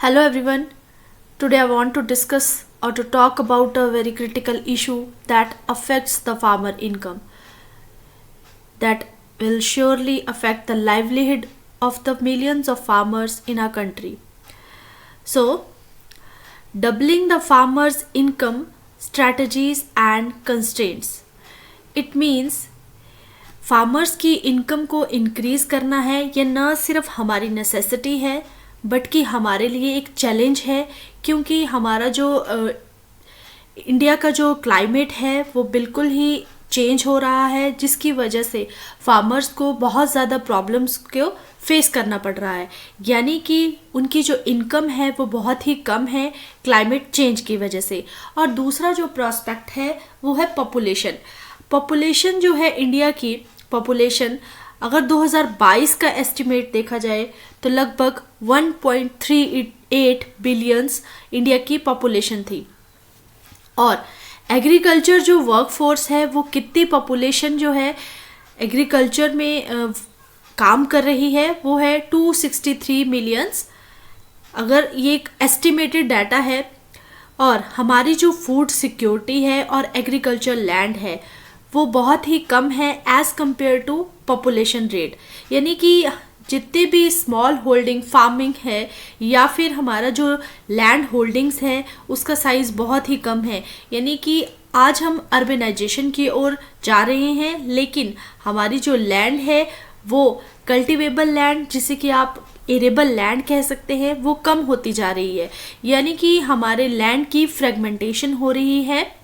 Hello everyone. Today I want to discuss or to talk about a very critical issue that affects the farmer income, that will surely affect the livelihood of the millions of farmers in our country. So, doubling the farmers income strategies and constraints. It means farmers की income को increase करना है, ये न सिर्फ हमारी necessity है but कि हमारे लिए एक चैलेंज है, क्योंकि हमारा जो इंडिया का जो क्लाइमेट है वो बिल्कुल ही चेंज हो रहा है, जिसकी वजह से फार्मर्स को बहुत ज़्यादा प्रॉब्लम्स को फेस करना पड़ रहा है। यानी कि उनकी जो इनकम है वो बहुत ही कम है क्लाइमेट चेंज की वजह से। और दूसरा जो प्रोस्पेक्ट है वो है पॉपुलेशन जो है इंडिया की पॉपुलेशन, अगर 2022 का एस्टिमेट देखा जाए तो लगभग 1.38 बिलियंस इंडिया की पॉपुलेशन थी। और एग्रीकल्चर जो वर्कफोर्स है वो कितनी पॉपुलेशन जो है एग्रीकल्चर में काम कर रही है वो है 263 मिलियंस, अगर ये एक एस्टिमेटेड डाटा है। और हमारी जो फूड सिक्योरिटी है और एग्रीकल्चर लैंड है वो बहुत ही कम है as compared to population rate. यानी कि जितने भी स्मॉल होल्डिंग फार्मिंग है या फिर हमारा जो लैंड होल्डिंग्स है उसका साइज़ बहुत ही कम है। यानी कि आज हम अर्बनाइजेशन की ओर जा रहे हैं, लेकिन हमारी जो लैंड है वो कल्टिवेबल लैंड, जिसे कि आप एरेबल लैंड कह सकते हैं, वो कम होती जा रही है। यानी कि हमारे लैंड की फ्रेगमेंटेशन हो रही है,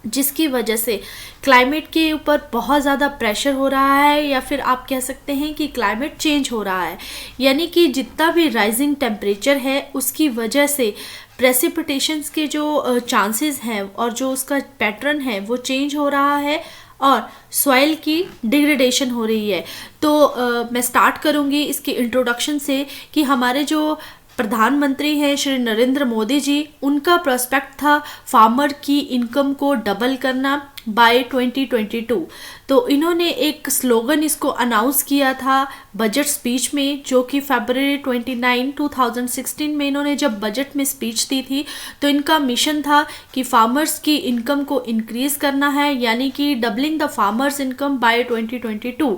जिसकी वजह से क्लाइमेट के ऊपर बहुत ज़्यादा प्रेशर हो रहा है, या फिर आप कह सकते हैं कि क्लाइमेट चेंज हो रहा है। यानी कि जितना भी राइजिंग टेम्परेचर है उसकी वजह से प्रेसिपिटेशंस के जो चांसेस हैं और जो उसका पैटर्न है वो चेंज हो रहा है और सॉइल की डिग्रेडेशन हो रही है। तो मैं स्टार्ट करूँगी इसके इंट्रोडक्शन से कि हमारे जो प्रधानमंत्री हैं श्री नरेंद्र मोदी जी, उनका प्रोस्पेक्ट था फार्मर की इनकम को डबल करना बाय 2022। तो इन्होंने एक स्लोगन इसको अनाउंस किया था बजट स्पीच में, जो कि फरवरी 29, 2016 में इन्होंने जब बजट में स्पीच दी थी। तो इनका मिशन था कि फार्मर्स की इनकम को इंक्रीज़ करना है, यानी कि doubling the farmers income by 2022।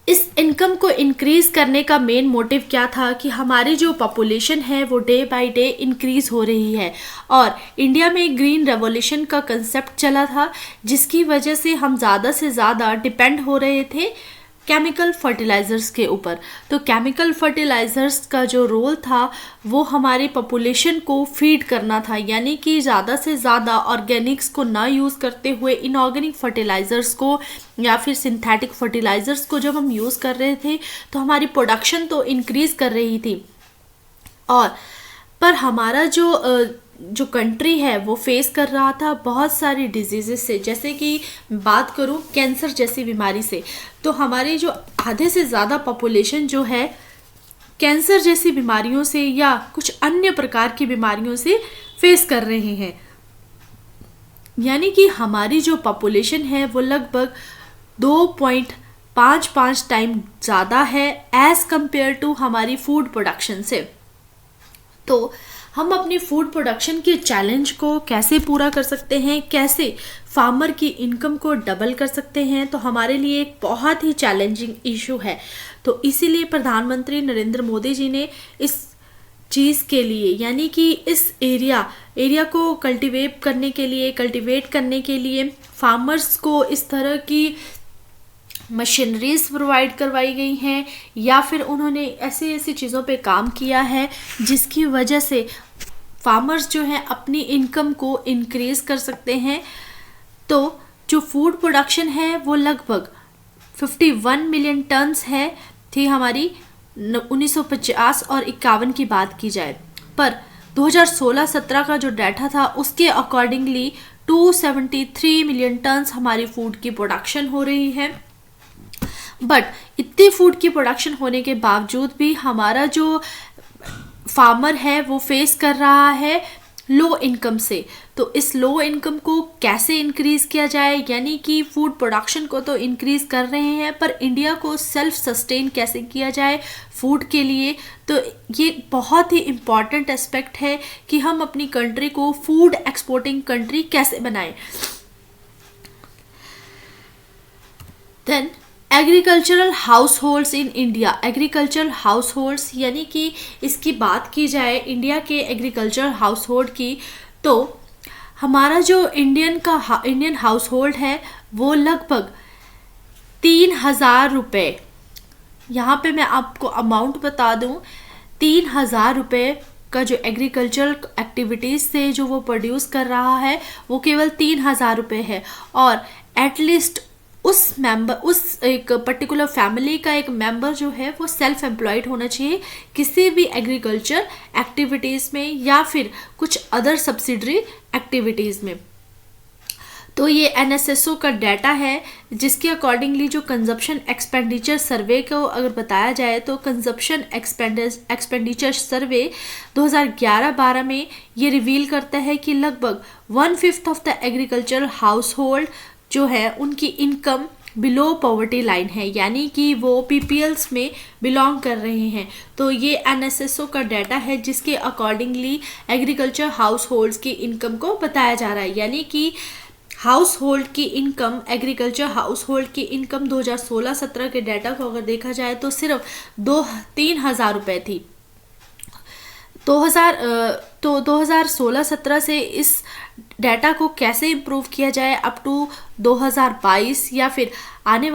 इस इनकम को इंक्रीज़ करने का मेन मोटिव क्या था कि हमारी जो पॉपुलेशन है वो डे बाय डे इंक्रीज़ हो रही है और इंडिया में ग्रीन रेवोल्यूशन का कंसेप्ट चला था, जिसकी वजह से हम ज़्यादा से ज़्यादा डिपेंड हो रहे थे केमिकल फर्टिलाइज़र्स के ऊपर। तो केमिकल फर्टिलाइज़र्स का जो रोल था वो हमारी पॉपुलेशन को फीड करना था, यानी कि ज़्यादा से ज़्यादा ऑर्गेनिक्स को ना यूज़ करते हुए इनऑर्गेनिक फर्टिलाइज़र्स को या फिर सिंथेटिक फर्टिलाइज़र्स को जब हम यूज़ कर रहे थे तो हमारी प्रोडक्शन तो इंक्रीज़ कर रही थी। और पर हमारा जो कंट्री है वो फेस कर रहा था बहुत सारी डिजीज़ेस से, जैसे कि बात करूँ कैंसर जैसी बीमारी से। तो हमारी जो आधे से ज़्यादा पॉपुलेशन जो है कैंसर जैसी बीमारियों से या कुछ अन्य प्रकार की बीमारियों से फेस कर रहे हैं। यानी कि हमारी जो पॉपुलेशन है वो लगभग 2.55 टाइम ज़्यादा है एज़ कम्पेयर टू हमारी फूड प्रोडक्शन से। तो हम अपनी फूड प्रोडक्शन के चैलेंज को कैसे पूरा कर सकते हैं, कैसे फार्मर की इनकम को डबल कर सकते हैं, तो हमारे लिए एक बहुत ही चैलेंजिंग इशू है। तो इसीलिए प्रधानमंत्री नरेंद्र मोदी जी ने इस चीज़ के लिए, यानी कि इस एरिया को कल्टीवेट करने के लिए फार्मर्स को इस तरह की मशीनरीज प्रोवाइड करवाई गई हैं, या फिर उन्होंने ऐसी चीज़ों पे काम किया है जिसकी वजह से फार्मर्स जो हैं अपनी इनकम को इंक्रीज़ कर सकते हैं। तो जो फूड प्रोडक्शन है वो लगभग 51 मिलियन टन्स है थी हमारी 1950 और 51 की बात की जाए, पर 2016-17 का जो डाटा था उसके अकॉर्डिंगली 273 मिलियन टन्स हमारी फूड की प्रोडक्शन हो रही है। बट इतनी फूड की प्रोडक्शन होने के बावजूद भी हमारा जो फार्मर है वो फेस कर रहा है लो इनकम से। तो इस लो इनकम को कैसे इंक्रीज किया जाए, यानी कि फूड प्रोडक्शन को तो इंक्रीज कर रहे हैं, पर इंडिया को सेल्फ सस्टेन कैसे किया जाए फूड के लिए। तो ये बहुत ही इम्पॉर्टेंट एस्पेक्ट है कि हम अपनी कंट्री को फूड एक्सपोर्टिंग कंट्री कैसे बनाएं। Then agricultural households in India. Agricultural households यानी कि इसकी बात की जाए इंडिया के एग्रीकल्चरल हाउस होल्ड की, तो हमारा जो इंडियन हाउस होल्ड है वो लगभग 3,000 रुपये, यहाँ पे मैं आपको अमाउंट बता दूँ, 3,000 रुपये का जो एग्रीकल्चरल एक्टिविटीज़ से जो वो प्रोड्यूस कर रहा है वो केवल 3,000 रुपये है। और एटलीस्ट उस एक पर्टिकुलर फैमिली का एक मेंबर जो है वो सेल्फ एम्प्लॉयड होना चाहिए किसी भी एग्रीकल्चर एक्टिविटीज़ में या फिर कुछ अदर सब्सिडरी एक्टिविटीज़ में। तो ये NSSO का डाटा है जिसके अकॉर्डिंगली जो कंजप्शन एक्सपेंडिचर सर्वे को अगर बताया जाए तो कंजप्शन एक्सपेंडिचर सर्वे 2011-12 में ये रिवील करता है कि लगभग 1/5 of the agricultural house hold जो है उनकी इनकम बिलो पॉवर्टी लाइन है, यानी कि वो PPLs में बिलोंग कर रहे हैं। तो ये NSSO का डाटा है जिसके अकॉर्डिंगली एग्रीकल्चर हाउस होल्ड्स की इनकम को बताया जा रहा है, यानी कि हाउस होल्ड की इनकम, एग्रीकल्चर हाउस होल्ड की इनकम 2016-17 के डाटा को अगर देखा जाए तो सिर्फ 3,000 रुपये थी। 2016-17 से इस डाटा को कैसे इम्प्रूव किया जाए अप टू 2022 या फिर आने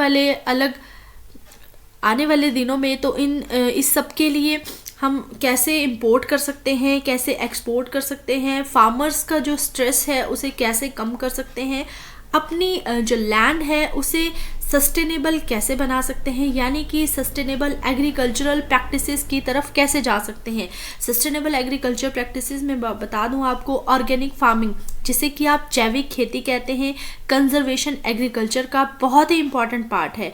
वाले दिनों में, तो इस सब के लिए हम कैसे इंपोर्ट कर सकते हैं, कैसे एक्सपोर्ट कर सकते हैं, फार्मर्स का जो स्ट्रेस है उसे कैसे कम कर सकते हैं, अपनी जो लैंड है उसे सस्टेनेबल कैसे बना सकते हैं, यानी कि सस्टेनेबल एग्रीकल्चरल प्रैक्टिसेस की तरफ कैसे जा सकते हैं। सस्टेनेबल एग्रीकल्चर प्रैक्टिसेस में बता दूं आपको, ऑर्गेनिक फार्मिंग जिसे कि आप जैविक खेती कहते हैं, कंजर्वेशन एग्रीकल्चर का बहुत ही इंपॉर्टेंट पार्ट है।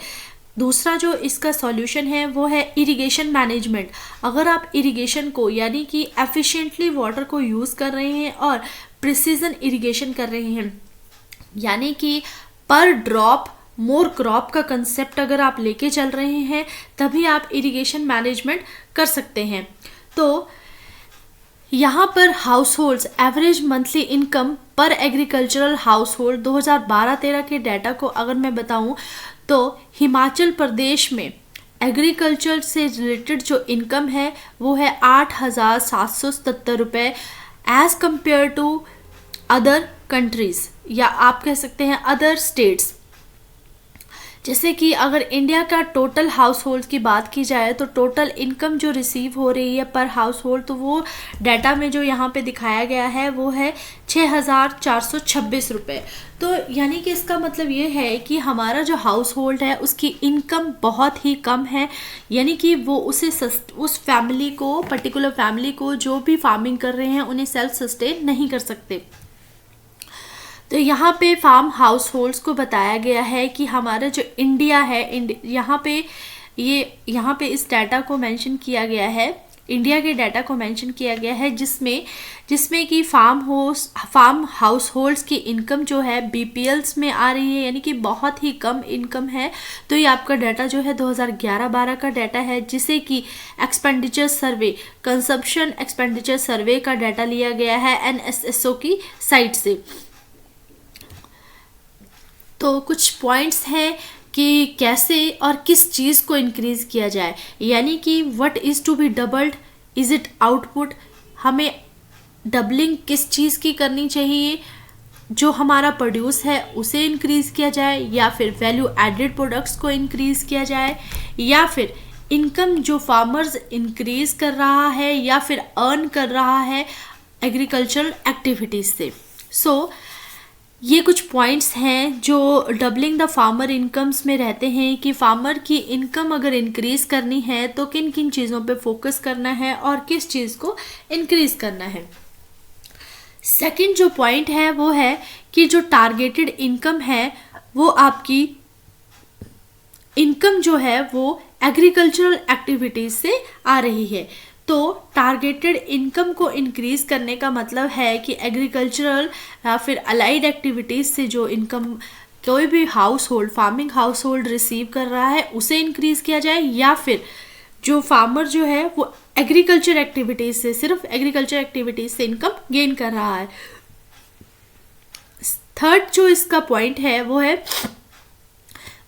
दूसरा जो इसका सॉल्यूशन है वो है इरिगेशन मैनेजमेंट। अगर आप इरिगेशन को यानी कि एफिशिएंटली वाटर को यूज़ कर रहे हैं और प्रिसीजन इरिगेशन कर रहे हैं, यानी कि पर ड्रॉप मोर क्रॉप का कंसेप्ट अगर आप लेके चल रहे हैं तभी आप इरिगेशन मैनेजमेंट कर सकते हैं। तो यहाँ पर house holds average monthly income पर एग्रीकल्चरल हाउस होल्ड 2012-13 के डाटा को अगर मैं बताऊँ तो हिमाचल प्रदेश में एग्रीकल्चर से रिलेटेड जो इनकम है वो है 8,777 रुपये as compared to other countries, या आप कह सकते हैं अदर स्टेट्स। जैसे कि अगर इंडिया का टोटल हाउस होल्ड की बात की जाए तो टोटल इनकम जो रिसीव हो रही है पर हाउस होल्ड, तो वो डाटा में जो यहाँ पे दिखाया गया है वो है 6,426 रुपये। तो यानी कि इसका मतलब ये है कि हमारा जो हाउस होल्ड है उसकी इनकम बहुत ही कम है, यानी कि वो उस फैमिली को, पर्टिकुलर फैमिली को जो भी फार्मिंग कर रहे हैं उन्हें सेल्फ सस्टेन नहीं कर सकते। तो यहाँ पे फार्म हाउस होल्ड्स को बताया गया है कि हमारा जो इंडिया है, यहाँ पे इस डाटा को मेंशन किया गया है, इंडिया के डाटा को मेंशन किया गया है जिसमें कि फार्म हाउस होल्ड्स की इनकम जो है BPLs में आ रही है, यानी कि बहुत ही कम इनकम है। तो ये आपका डाटा जो है 2011-12 का डाटा है, जिसे कि एक्सपेंडिचर सर्वे, कंजप्शन एक्सपेंडिचर सर्वे का डाटा लिया गया है NSSO की साइट से। तो कुछ पॉइंट्स हैं कि कैसे और किस चीज़ को इंक्रीज़ किया जाए, यानी कि what is to be doubled, is it output, हमें डबलिंग किस चीज़ की करनी चाहिए, जो हमारा प्रोड्यूस है उसे इंक्रीज़ किया जाए, या फिर वैल्यू एडेड प्रोडक्ट्स को इंक्रीज़ किया जाए, या फिर इनकम जो फार्मर्स इंक्रीज़ कर रहा है या फिर अर्न कर रहा है एग्रीकल्चरल एक्टिविटीज़ से। सो ये कुछ पॉइंट्स हैं जो डबलिंग द फार्मर इनकम्स में रहते हैं कि फार्मर की इनकम अगर इंक्रीज़ करनी है तो किन किन चीज़ों पे फोकस करना है और किस चीज़ को इंक्रीज़ करना है। सेकंड जो पॉइंट है वो है कि जो टारगेटेड इनकम है वो आपकी इनकम जो है वो एग्रीकल्चरल एक्टिविटीज़ से आ रही है। तो टारगेटेड इनकम को इंक्रीज करने का मतलब है कि एग्रीकल्चरल या फिर अलाइड एक्टिविटीज़ से जो इनकम कोई भी house hold, farming house hold receive कर रहा है उसे इंक्रीज किया जाए, या फिर जो फार्मर जो है वो एग्रीकल्चर एक्टिविटीज़ से, सिर्फ एग्रीकल्चर एक्टिविटीज़ से इनकम गेन कर रहा है। थर्ड जो इसका पॉइंट है वो है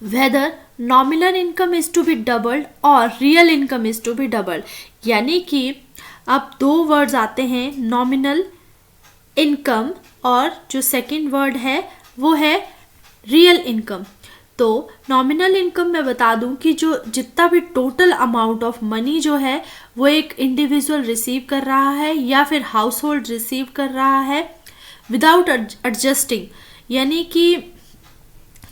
whether nominal income is to be doubled और real income is to be doubled. यानी कि अब दो वर्ड्स आते हैं, नॉमिनल इनकम और जो सेकंड वर्ड है वो है रियल इनकम। तो नॉमिनल इनकम मैं बता दूं कि जो जितना भी टोटल अमाउंट ऑफ मनी जो है वो एक इंडिविजुअल रिसीव कर रहा है या फिर हाउस होल्ड रिसीव कर रहा है विदाउट एडजस्टिंग, यानी कि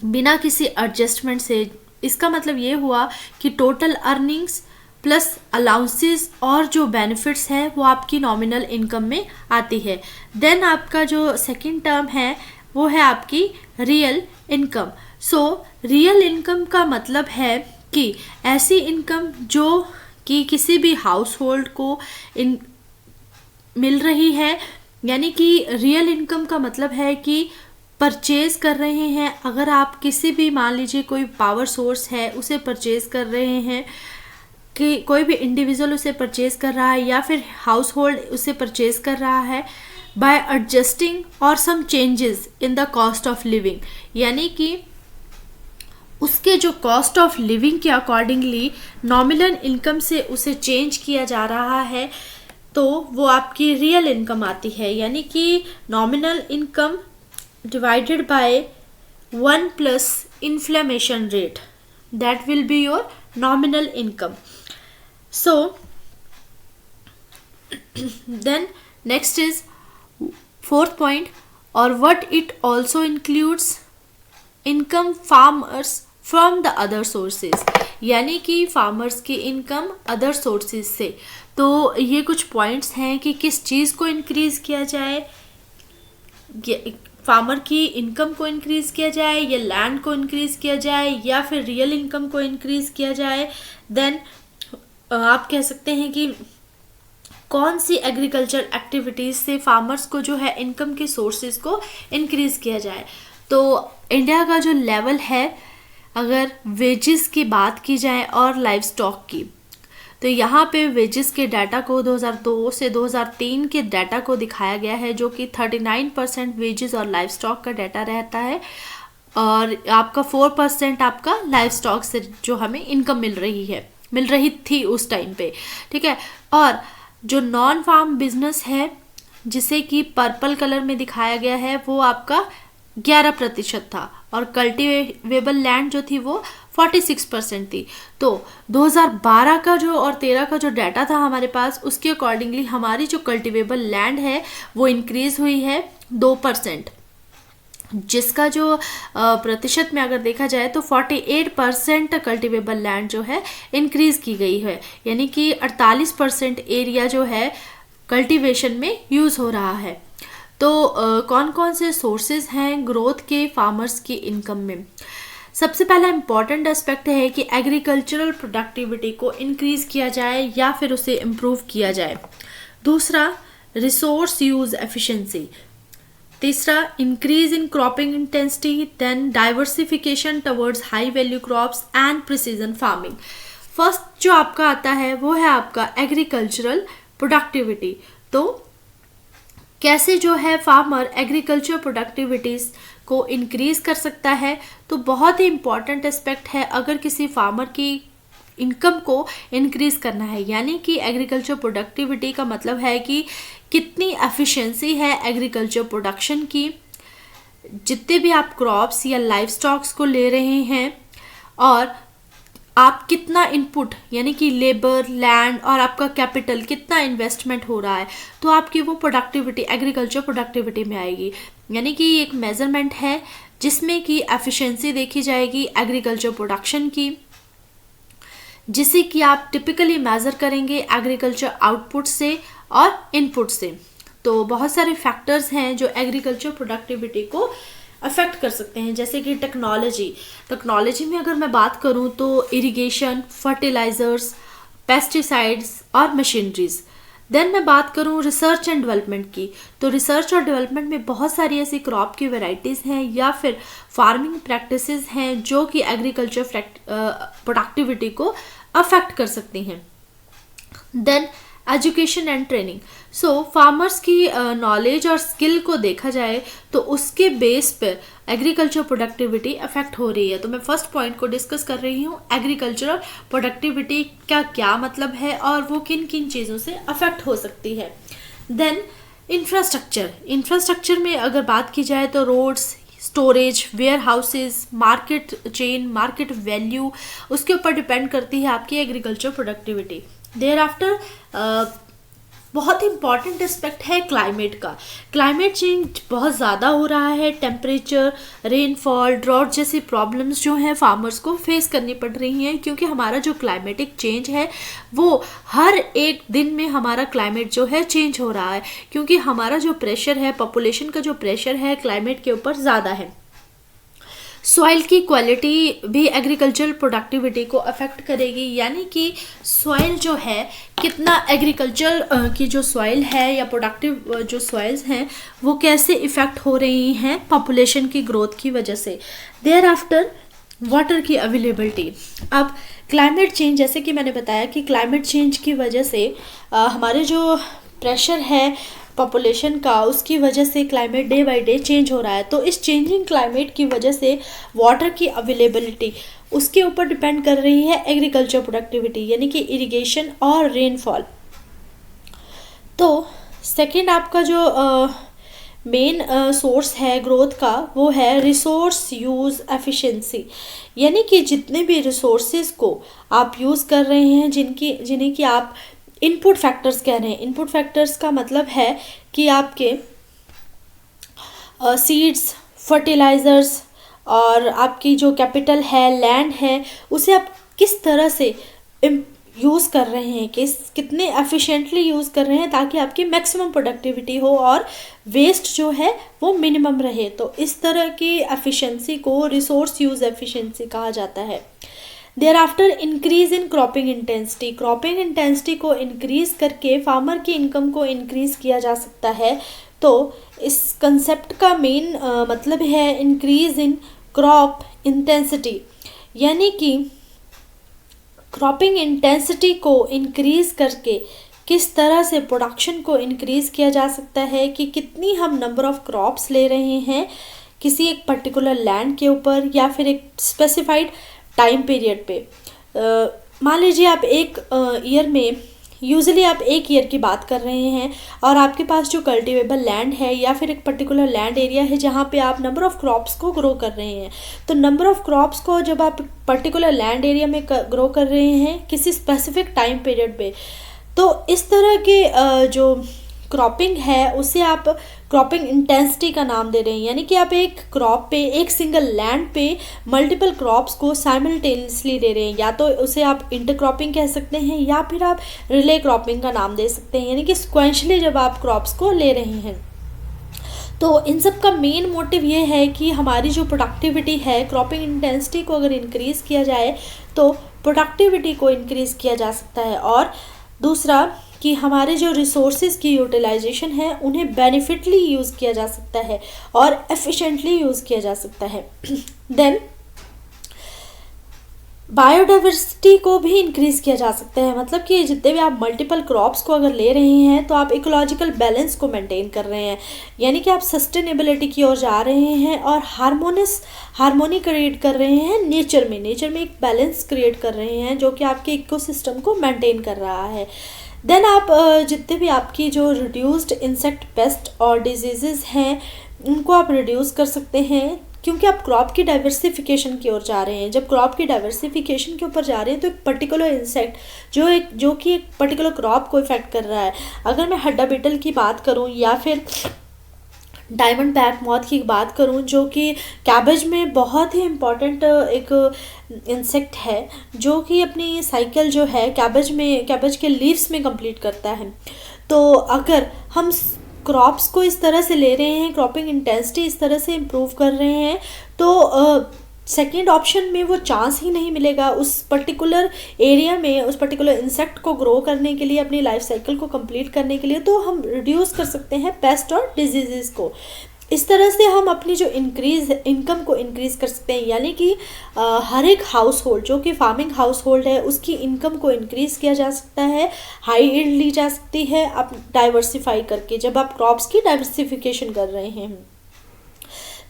बिना किसी एडजस्टमेंट से। इसका मतलब ये हुआ कि टोटल अर्निंग्स प्लस अलाउंसेस और जो बेनिफिट्स है वो आपकी नॉमिनल इनकम में आती है। देन आपका जो सेकंड टर्म है वो है आपकी real income. So real income का मतलब है कि ऐसी इनकम जो कि किसी भी हाउस होल्ड को मिल रही है, यानी कि रियल इनकम का मतलब है कि परचेज कर रहे हैं। अगर आप किसी भी, मान लीजिए कोई पावर सोर्स है उसे परचेज कर रहे हैं, कि कोई भी इंडिविजुअल उसे परचेज कर रहा है या फिर हाउस होल्ड उसे परचेज कर रहा है बाय एडजस्टिंग और some changes in the cost of living, यानी कि उसके जो कॉस्ट ऑफ लिविंग के अकॉर्डिंगली नॉमिनल इनकम से उसे चेंज किया जा रहा है, तो वो आपकी रियल इनकम आती है। यानी कि nominal income divided by 1 plus inflammation rate, that will be your nominal income. So then next is fourth point, or what it also includes income farmers from the other sources, यानी कि farmers की income other sources से। तो ये कुछ points हैं कि किस चीज़ को इंक्रीज किया जाए, फार्मर की इनकम को इंक्रीज किया जाए या लैंड को इंक्रीज किया जाए या फिर रियल इनकम को इंक्रीज किया जाए। देन आप कह सकते हैं कि कौन सी एग्रीकल्चर एक्टिविटीज़ से फार्मर्स को जो है इनकम के सोर्सेज को इंक्रीज किया जाए। तो इंडिया का जो लेवल है, अगर वेजेस की बात की जाए और लाइव स्टॉक की, तो यहाँ पे वेजेस के डाटा को 2002 से 2003 के डाटा को दिखाया गया है, जो कि 39% वेजेस और लाइव स्टॉक का डाटा रहता है, और आपका 4% आपका लाइव स्टॉक से जो हमें इनकम मिल रही थी उस टाइम पे, ठीक है। और जो नॉन फार्म बिजनेस है, जिसे कि पर्पल कलर में दिखाया गया है, वो आपका 11% था, और कल्टिवेबल लैंड जो थी वो 46% थी। तो 2012 का जो और 13 का जो डाटा था हमारे पास, उसके अकॉर्डिंगली हमारी जो कल्टिवेबल लैंड है वो इंक्रीज हुई है 2%, जिसका जो प्रतिशत में अगर देखा जाए तो 48% कल्टिवेबल लैंड जो है इंक्रीज की गई है, यानी कि 48% एरिया जो है कल्टिवेशन में यूज़ हो रहा है। तो कौन कौन से सोर्सेज हैं ग्रोथ के फार्मर्स की इनकम में? सबसे पहला इम्पॉर्टेंट एस्पेक्ट है कि एग्रीकल्चरल प्रोडक्टिविटी को इंक्रीज किया जाए या फिर उसे इम्प्रूव किया जाए। दूसरा, रिसोर्स यूज एफिशिएंसी। तीसरा, increase in cropping intensity. Then diversification towards high value crops and precision farming. First जो आपका आता है वो है आपका एग्रीकल्चरल प्रोडक्टिविटी। तो कैसे जो है फार्मर एग्रीकल्चर प्रोडक्टिविटीज़ को इंक्रीज कर सकता है? तो बहुत ही इम्पॉर्टेंट एस्पेक्ट है, अगर किसी फार्मर की इनकम को इंक्रीज करना है, यानी कि एग्रीकल्चर प्रोडक्टिविटी का मतलब है कि कितनी एफिशिएंसी है एग्रीकल्चर प्रोडक्शन की, जितने भी आप क्रॉप्स या लाइव स्टॉक्स को ले रहे हैं, और आप कितना इनपुट यानी कि लेबर, लैंड और आपका कैपिटल कितना इन्वेस्टमेंट हो रहा है, तो आपकी वो प्रोडक्टिविटी एग्रीकल्चर प्रोडक्टिविटी में आएगी। यानी कि एक मेजरमेंट है जिसमें कि एफिशिएंसी देखी जाएगी एग्रीकल्चर प्रोडक्शन की, जिसे कि आप टिपिकली मेज़र करेंगे एग्रीकल्चर आउटपुट से और इनपुट से। तो बहुत सारे फैक्टर्स हैं जो एग्रीकल्चर प्रोडक्टिविटी को अफेक्ट कर सकते हैं, जैसे कि टेक्नोलॉजी में अगर मैं बात करूं तो इरिगेशन, फर्टिलाइजर्स, पेस्टिसाइड्स और मशीनरीज। देन मैं बात करूँ रिसर्च एंड डेवलपमेंट की, तो रिसर्च और डेवलपमेंट में बहुत सारी ऐसी क्रॉप की वैरायटीज़ हैं या फिर फार्मिंग प्रैक्टिसेस हैं जो कि एग्रीकल्चर प्रोडक्टिविटी को अफेक्ट कर सकती हैं। Then education and training, so farmers की नॉलेज और स्किल को देखा जाए तो उसके बेस पर एग्रीकल्चर प्रोडक्टिविटी अफेक्ट हो रही है। तो मैं फर्स्ट पॉइंट को डिस्कस कर रही हूँ, एग्रीकल्चरल प्रोडक्टिविटी का क्या मतलब है और वो किन किन चीज़ों से अफेक्ट हो सकती है। देन इंफ्रास्ट्रक्चर में अगर बात की जाए तो roads, storage, warehouses, market chain, market value, उसके ऊपर डिपेंड करती है आपकी एग्रीकल्चर प्रोडक्टिविटी। देयर आफ्टर बहुत ही इंपॉर्टेंट एस्पेक्ट है क्लाइमेट का। क्लाइमेट चेंज बहुत ज़्यादा हो रहा है, टेम्परेचर, रेनफॉल, ड्रॉट जैसी प्रॉब्लम्स जो हैं फार्मर्स को फेस करनी पड़ रही हैं, क्योंकि हमारा जो क्लाइमेटिक चेंज है वो हर एक दिन में हमारा क्लाइमेट जो है चेंज हो रहा है, क्योंकि हमारा जो प्रेशर है, पॉपुलेशन का जो प्रेशर है क्लाइमेट के ऊपर ज़्यादा है। सॉइल की क्वालिटी भी एग्रीकल्चरल प्रोडक्टिविटी को अफेक्ट करेगी, यानी कि सॉइल जो है कितना एग्रीकल्चर की जो सॉइल है या प्रोडक्टिव जो सॉइल्स हैं वो कैसे इफ़ेक्ट हो रही हैं पॉपुलेशन की ग्रोथ की वजह से। देयर आफ्टर वाटर की अवेलेबिलिटी। अब क्लाइमेट चेंज, जैसे कि मैंने बताया कि क्लाइमेट चेंज की वजह से हमारे जो प्रेशर है पॉपुलेशन का, उसकी वजह से climate day by day change हो रहा है। तो इस चेंजिंग क्लाइमेट की वजह से वाटर की अवेलेबिलिटी, उसके ऊपर डिपेंड कर रही है एग्रीकल्चर प्रोडक्टिविटी, यानी कि इरिगेशन और रेनफॉल। तो सेकंड आपका जो मेन सोर्स है ग्रोथ का वो है रिसोर्स यूज़ एफिशिएंसी, यानी कि जितने भी रिसोर्सेज को आप यूज़ कर रहे हैं, जिन्हें कि आप इनपुट फैक्टर्स कह रहे हैं। इनपुट फैक्टर्स का मतलब है कि आपके सीड्स, फर्टिलाइज़र्स और आपकी जो कैपिटल है, लैंड है, उसे आप किस तरह से यूज़ कर रहे हैं, कितने एफिशिएंटली यूज़ कर रहे हैं ताकि आपकी मैक्सिमम प्रोडक्टिविटी हो और वेस्ट जो है वो मिनिमम रहे। तो इस तरह की एफिशिएंसी को रिसोर्स यूज़ एफिशिएंसी कहा जाता है। Thereafter increase in cropping intensity. Cropping intensity को इंक्रीज करके फार्मर की इनकम को इंक्रीज किया जा सकता है। तो इस कंसेप्ट का मेन मतलब है इंक्रीज इन क्रॉप इंटेंसिटी, यानी कि क्रॉपिंग इंटेंसिटी को इंक्रीज करके किस तरह से प्रोडक्शन को इंक्रीज किया जा सकता है, कि कितनी हम नंबर ऑफ क्रॉप्स ले रहे हैं किसी एक पर्टिकुलर लैंड के ऊपर या फिर एक स्पेसिफाइड टाइम पीरियड पे। मान लीजिए आप एक ईयर में, यूजुअली आप एक ईयर की बात कर रहे हैं और आपके पास जो कल्टीवेबल लैंड है या फिर एक पर्टिकुलर लैंड एरिया है जहाँ पे आप नंबर ऑफ क्रॉप्स को ग्रो कर रहे हैं। तो नंबर ऑफ क्रॉप्स को जब आप पर्टिकुलर लैंड एरिया में ग्रो कर रहे हैं किसी स्पेसिफिक टाइम पीरियड पे, तो इस तरह के जो क्रॉपिंग है उसे आप क्रॉपिंग इंटेंसिटी का नाम दे रहे हैं, यानी कि आप एक क्रॉप पे, एक सिंगल लैंड पे मल्टीपल क्रॉप्स को साइमल्टेनियसली दे रहे हैं। या तो उसे आप इंटरक्रॉपिंग कह सकते हैं या फिर आप रिले क्रॉपिंग का नाम दे सकते हैं, यानी कि सिक्वेंशली जब आप क्रॉप्स को ले रहे हैं। तो इन सब का मेन मोटिव ये है कि हमारी जो प्रोडक्टिविटी है, क्रॉपिंग इंटेंसिटी को अगर इंक्रीज़ किया जाए तो प्रोडक्टिविटी को इंक्रीज़ किया जा सकता है। और दूसरा कि हमारे जो रिसोर्सेज की यूटिलाइजेशन है उन्हें बेनिफिटली यूज़ किया जा सकता है और एफिशिएंटली यूज़ किया जा सकता है। देन बायोडाइवर्सिटी को भी इंक्रीज़ किया जा सकता है, मतलब कि जितने भी आप मल्टीपल क्रॉप्स को अगर ले रहे हैं तो आप इकोलॉजिकल बैलेंस को मेंटेन कर रहे हैं, यानी कि आप सस्टेनेबिलिटी की ओर जा रहे हैं और हार्मोनी क्रिएट कर रहे हैं नेचर में एक बैलेंस क्रिएट कर रहे हैं जो कि आपके इकोसिस्टम को मेंटेन कर रहा है। देन आप जितने भी आपकी जो रिड्यूस्ड इंसेक्ट पेस्ट और डिजीज़ हैं उनको आप रिड्यूस कर सकते हैं, क्योंकि आप क्रॉप की डाइवर्सिफिकेशन की ओर जा रहे हैं। जब क्रॉप की डाइवर्सिफिकेशन के ऊपर जा रहे हैं तो एक पर्टिकुलर इंसेक्ट जो कि एक पर्टिकुलर क्रॉप को इफेक्ट कर रहा है। अगर मैं हड्डा बीटल की बात करूं या फिर डायमंड बैक मॉथ की बात करूं, जो कि कैबेज में बहुत ही इम्पॉर्टेंट एक इंसेक्ट है जो कि अपनी साइकिल जो है कैबेज के लीव्स में कंप्लीट करता है। तो अगर हम क्रॉप्स को इस तरह से ले रहे हैं, क्रॉपिंग इंटेंसिटी इस तरह से इम्प्रूव कर रहे हैं, तो सेकेंड ऑप्शन में वो चांस ही नहीं मिलेगा उस पर्टिकुलर एरिया में उस पर्टिकुलर इंसेक्ट को ग्रो करने के लिए, अपनी लाइफ साइकिल को कंप्लीट करने के लिए। तो हम रिड्यूस कर सकते हैं पेस्ट और डिजीज़ को। इस तरह से हम अपनी जो इनकम को इंक्रीज़ कर सकते हैं, यानी कि हर एक हाउस होल्ड जो कि फार्मिंग हाउस होल्ड है उसकी इनकम को इंक्रीज़ किया जा सकता है, हाई यील्ड ली जा सकती है आप डाइवर्सिफाई करके। जब आप क्रॉप्स की डाइवर्सिफिकेशन कर रहे हैं,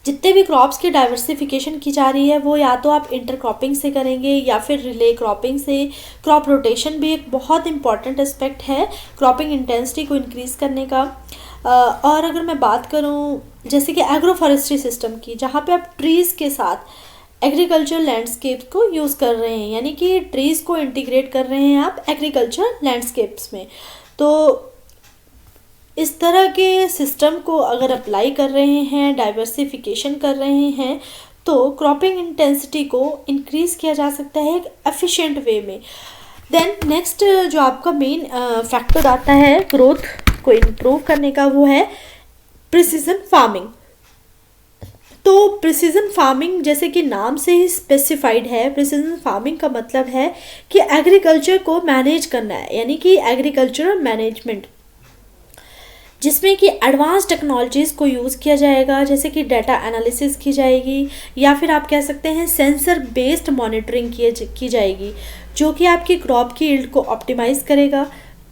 जितने भी क्रॉप्स की डाइवर्सिफिकेशन की जा रही है वो या तो आप इंटरक्रॉपिंग से करेंगे या फिर रिले क्रॉपिंग से। क्रॉप रोटेशन भी एक बहुत इंपॉर्टेंट एस्पेक्ट है क्रॉपिंग इंटेंसिटी को इंक्रीज़ करने का। और अगर मैं बात करूं जैसे कि एग्रो फॉरेस्ट्री सिस्टम की, जहाँ पे आप ट्रीज़ के साथ एग्रीकल्चर लैंडस्केप्स को यूज़ कर रहे हैं, यानी कि ट्रीज़ को इंटीग्रेट कर रहे हैं आप एग्रीकल्चर लैंडस्केप्स में। तो इस तरह के सिस्टम को अगर अप्लाई कर रहे हैं, डाइवर्सिफिकेशन कर रहे हैं, तो क्रॉपिंग इंटेंसिटी को इंक्रीज़ किया जा सकता है एक एफिशिएंट वे में। देन नेक्स्ट जो आपका मेन फैक्टर आता है ग्रोथ को इम्प्रूव करने का, वो है प्रिसीजन फार्मिंग। तो प्रिसीजन फार्मिंग जैसे कि नाम से ही स्पेसिफाइड है, प्रिसीजन फार्मिंग का मतलब है कि एग्रीकल्चर को मैनेज करना है, यानी कि एग्रीकल्चरल मैनेजमेंट, जिसमें कि एडवांस टेक्नोलॉजीज़ को यूज़ किया जाएगा, जैसे कि डाटा एनालिसिस की जाएगी या फिर आप कह सकते हैं सेंसर बेस्ड मॉनिटरिंग की जाएगी, जो कि आपकी क्रॉप की यील्ड को ऑप्टिमाइज़ करेगा,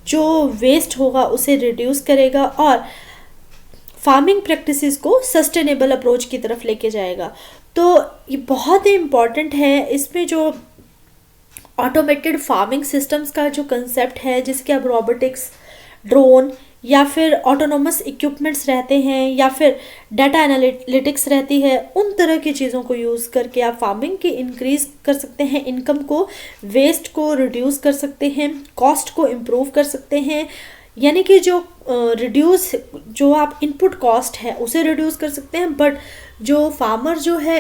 जो वेस्ट होगा उसे रिड्यूस करेगा और फार्मिंग प्रैक्टिसेस को सस्टेनेबल अप्रोच की तरफ लेके जाएगा। तो ये बहुत ही इम्पॉर्टेंट है। इसमें जो ऑटोमेटेड फार्मिंग सिस्टम्स का जो कंसेप्ट है, जिसके अब रोबोटिक्स, ड्रोन या फिर ऑटोनोमस इक्विपमेंट्स रहते हैं या फिर डाटा एनालिटिक्स रहती है, उन तरह की चीज़ों को यूज़ करके आप फार्मिंग की इंक्रीज़ कर सकते हैं, इनकम को, वेस्ट को रिड्यूस कर सकते हैं, कॉस्ट को इम्प्रूव कर सकते हैं। यानी कि जो आप इनपुट कॉस्ट है उसे रिड्यूस कर सकते हैं, बट जो फार्मर जो है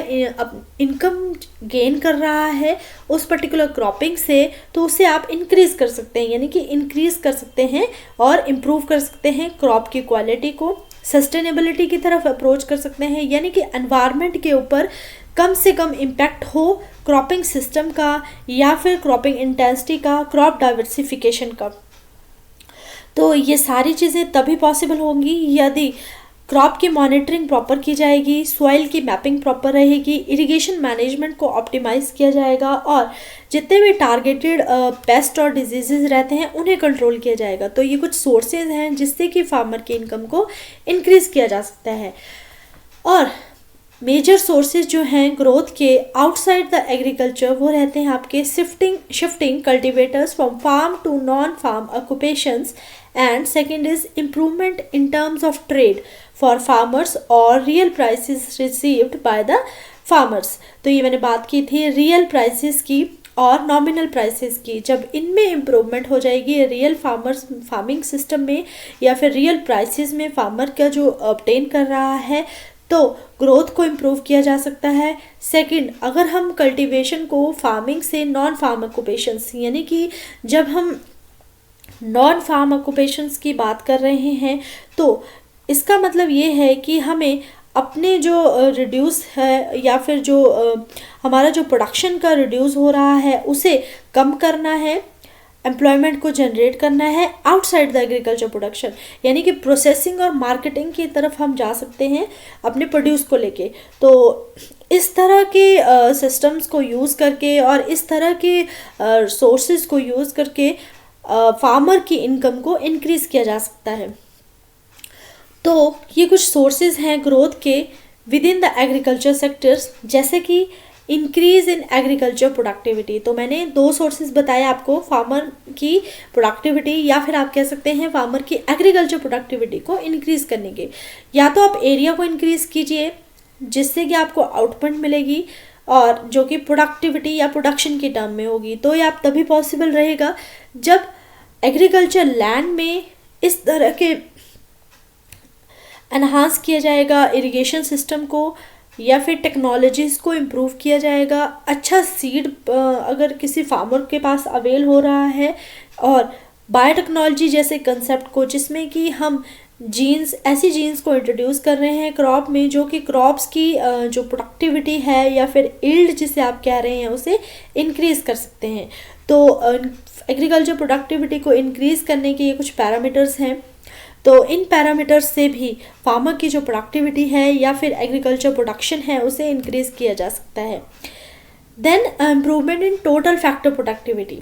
इनकम गेन कर रहा है उस पर्टिकुलर क्रॉपिंग से, तो उसे आप इंक्रीज़ कर सकते हैं, यानी कि इंक्रीज़ कर सकते हैं और इम्प्रूव कर सकते हैं क्रॉप की क्वालिटी को, सस्टेनेबिलिटी की तरफ अप्रोच कर सकते हैं, यानी कि एनवायरनमेंट के ऊपर कम से कम इम्पैक्ट हो क्रॉपिंग सिस्टम का या फिर क्रॉपिंग इंटेंसिटी का, क्रॉप डाइवर्सिफिकेशन का। तो ये सारी चीज़ें तभी पॉसिबल होंगी यदि क्रॉप की मॉनिटरिंग प्रॉपर की जाएगी, सॉइल की मैपिंग प्रॉपर रहेगी, इरिगेशन मैनेजमेंट को ऑप्टिमाइज़ किया जाएगा और जितने भी टारगेटेड पेस्ट और डिजीज़ रहते हैं उन्हें कंट्रोल किया जाएगा। तो ये कुछ सोर्सेज हैं जिससे कि फार्मर की इनकम को इंक्रीज़ किया जा सकता है। और मेजर सोर्सेज जो हैं ग्रोथ के आउटसाइड द एग्रीकल्चर, वो रहते हैं आपके shifting cultivators from farm to non farm occupations, and second is improvement in terms of trade for farmers और real prices received by the farmers. तो ये मैंने बात की थी रियल प्राइसेस की और नॉमिनल प्राइसेस की। जब इनमें इम्प्रूवमेंट हो जाएगी रियल फार्मिंग सिस्टम में या फिर रियल प्राइसेस में फार्मर का जो ऑब्टेन कर रहा है, तो ग्रोथ को इम्प्रूव किया जा सकता है। सेकंड, अगर हम कल्टीवेशन को फार्मिंग से नॉन फार्म ऑक्यूपेशंस, यानी कि जब हम नॉन फार्म ऑक्यूपेशंस की बात कर रहे हैं, तो इसका मतलब ये है कि हमें अपने जो रिड्यूस है या फिर जो हमारा जो प्रोडक्शन का रिड्यूस हो रहा है उसे कम करना है, एम्प्लॉयमेंट को जनरेट करना है आउटसाइड द एग्रीकल्चर प्रोडक्शन, यानी कि प्रोसेसिंग और मार्केटिंग की तरफ हम जा सकते हैं अपने प्रोड्यूस को लेके। तो इस तरह के सिस्टम्स को यूज़ करके और इस तरह के सोर्सेज को यूज़ करके फार्मर की इनकम को इंक्रीज़ किया जा सकता है। तो ये कुछ सोर्सेज हैं ग्रोथ के with in the agriculture sectors, जैसे कि इंक्रीज़ इन एग्रीकल्चर प्रोडक्टिविटी। तो मैंने दो सोर्सेज बताए आपको, फार्मर की प्रोडक्टिविटी या फिर आप कह सकते हैं फार्मर की एग्रीकल्चर प्रोडक्टिविटी को इंक्रीज़ करने के। या तो आप एरिया को इंक्रीज़ कीजिए जिससे कि आपको आउटपुट मिलेगी और जो कि प्रोडक्टिविटी या प्रोडक्शन की टर्म में होगी। तो ये आप तभी पॉसिबल रहेगा जब एग्रीकल्चर लैंड में इस तरह के एनहांस किया जाएगा इरिगेशन सिस्टम को या फिर टेक्नोलॉजीज़ को इम्प्रूव किया जाएगा। अच्छा सीड अगर किसी फार्मर के पास अवेल हो रहा है और बायोटेक्नोलॉजी जैसे कंसेप्ट को, जिसमें कि हम जीन्स, ऐसी जीन्स को इंट्रोड्यूस कर रहे हैं क्रॉप में जो कि क्रॉप्स की जो प्रोडक्टिविटी है या फिर यील्ड जिसे आप कह रहे हैं उसे इंक्रीज़ कर सकते हैं। तो एग्रीकल्चर प्रोडक्टिविटी को इंक्रीज़ करने के ये कुछ पैरामीटर्स हैं। तो इन पैरामीटर्स से भी फार्मर की जो प्रोडक्टिविटी है या फिर एग्रीकल्चर प्रोडक्शन है उसे इंक्रीज़ किया जा सकता है। Then improvement in total factor productivity.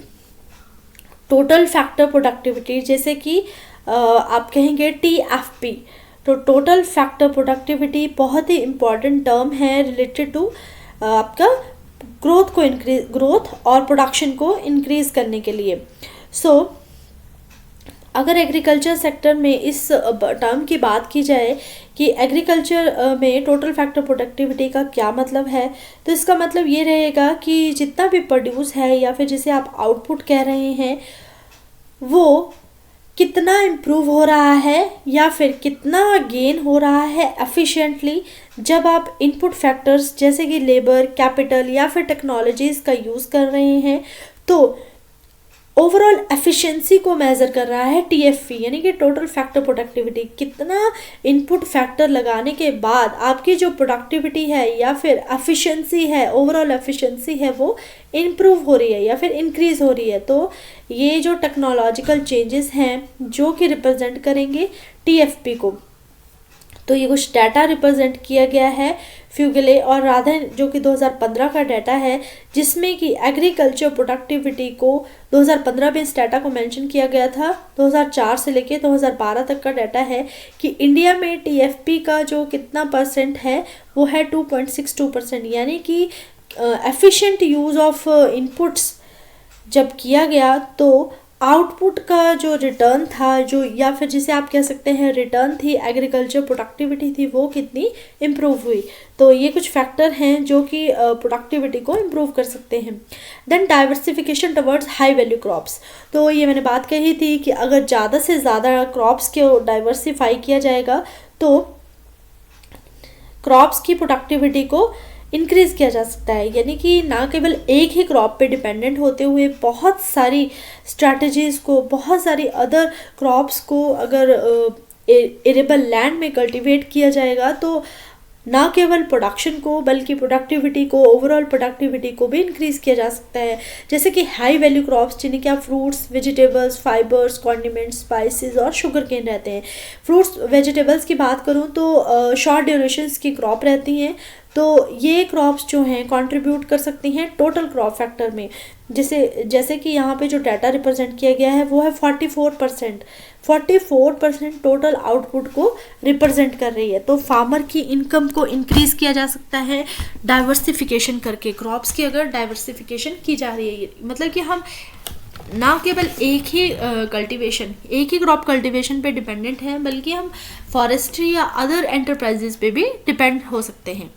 Total factor productivity जैसे कि आप कहेंगे TFP, तो टोटल फैक्टर प्रोडक्टिविटी बहुत ही इम्पॉर्टेंट टर्म है रिलेटेड टू आपका ग्रोथ और प्रोडक्शन को इंक्रीज करने के लिए। सो अगर एग्रीकल्चर सेक्टर में इस टर्म की बात की जाए कि एग्रीकल्चर में टोटल फैक्टर प्रोडक्टिविटी का क्या मतलब है, तो इसका मतलब ये रहेगा कि जितना भी प्रोड्यूस है या फिर जिसे आप आउटपुट कह रहे हैं वो कितना इम्प्रूव हो रहा है या फिर कितना गेन हो रहा है एफिशिएंटली जब आप इनपुट फैक्टर्स जैसे कि लेबर, कैपिटल या फिर टेक्नोलॉजीज़ का यूज़ कर रहे हैं। तो ओवरऑल एफिशिएंसी को मेज़र कर रहा है TFP, यानी कि टोटल फैक्टर प्रोडक्टिविटी। कितना इनपुट फैक्टर लगाने के बाद आपकी जो प्रोडक्टिविटी है या फिर एफिशिएंसी है, ओवरऑल एफिशिएंसी है, वो इम्प्रूव हो रही है या फिर इंक्रीज हो रही है। तो ये जो टेक्नोलॉजिकल चेंजेस हैं जो कि रिप्रेजेंट करेंगे TFP को। तो ये कुछ डाटा रिप्रेजेंट किया गया है फ्यूगले और राधन, जो कि 2015 का डाटा है, जिसमें कि एग्रीकल्चर प्रोडक्टिविटी को 2015 में इस डाटा को मेंशन किया गया था। 2004 से लेके 2012 तक का डाटा है कि इंडिया में TFP का जो कितना परसेंट है वो है 2.62%, यानी कि एफिशिएंट यूज़ ऑफ इनपुट्स जब किया गया तो आउटपुट का जो रिटर्न था, जो या फिर जिसे आप कह सकते हैं रिटर्न थी, एग्रीकल्चर प्रोडक्टिविटी थी, वो कितनी इम्प्रूव हुई। तो ये कुछ फैक्टर हैं जो कि प्रोडक्टिविटी को इम्प्रूव कर सकते हैं। Then diversification towards high value crops. तो ये मैंने बात कही थी कि अगर ज़्यादा से ज़्यादा क्रॉप्स को डाइवर्सिफाई किया जाएगा तो क्रॉप्स की प्रोडक्टिविटी को इंक्रीज़ किया जा सकता है, यानी कि ना केवल एक ही क्रॉप पे डिपेंडेंट होते हुए बहुत सारी स्ट्रैटेजीज़ को, बहुत सारी अदर क्रॉप्स को अगर एरेबल लैंड में कल्टीवेट किया जाएगा तो ना केवल प्रोडक्शन को बल्कि प्रोडक्टिविटी को, ओवरऑल प्रोडक्टिविटी को भी इंक्रीज़ किया जा सकता है। जैसे कि हाई वैल्यू क्रॉप्स जिन्हें क्या fruits, vegetables, fibres, condiments, spices और शुगर केन रहते हैं। फ्रूट्स वेजिटेबल्स की बात करूँ तो शॉर्ट ड्यूरेशंस की क्रॉप रहती हैं, तो ये क्रॉप्स जो हैं कंट्रीब्यूट कर सकती हैं टोटल क्रॉप फैक्टर में। जैसे कि यहाँ पे जो डाटा रिप्रेजेंट किया गया है वो है 44% टोटल आउटपुट को रिप्रेजेंट कर रही है। तो फार्मर की इनकम को इंक्रीज़ किया जा सकता है डाइवर्सिफिकेशन करके। क्रॉप्स की अगर डाइवर्सिफिकेशन की जा रही है, मतलब कि हम ना केवल एक ही क्रॉप कल्टीवेशन पे डिपेंडेंट हैं, बल्कि हम फॉरेस्ट्री या अदर एंटरप्राइजेज पे भी डिपेंड हो सकते हैं।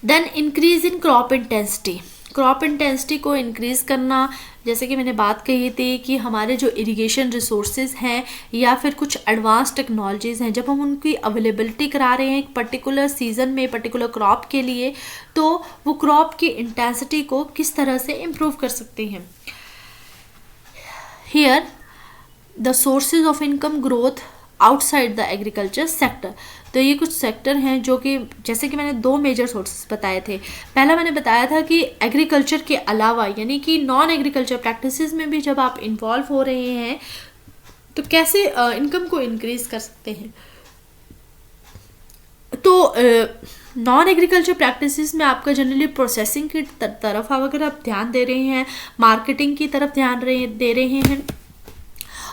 Then increase in crop intensity को इंक्रीज़ करना, जैसे कि मैंने बात कही थी कि हमारे जो इरिगेशन रिसोर्सेज हैं या फिर कुछ एडवांस टेक्नोलॉजीज़ हैं, जब हम उनकी अवेलेबिलिटी करा रहे हैं एक पर्टिकुलर सीज़न में पर्टिकुलर क्रॉप के लिए, तो वो क्रॉप की इंटेंसिटी को किस तरह से इम्प्रूव कर सकते हैं। Here the sources of income growth outside the agriculture sector. तो ये कुछ सेक्टर हैं जो कि जैसे कि मैंने 2 मेजर सोर्सेज बताए थे। पहला मैंने बताया था कि एग्रीकल्चर के अलावा यानी कि नॉन एग्रीकल्चर प्रैक्टिसेस में भी जब आप इन्वॉल्व हो रहे हैं तो कैसे इनकम को इंक्रीज कर सकते हैं। तो नॉन एग्रीकल्चर प्रैक्टिसेस में आपका जनरली प्रोसेसिंग की तरफ अगर आप ध्यान दे रहे हैं, मार्केटिंग की तरफ ध्यान दे रहे हैं,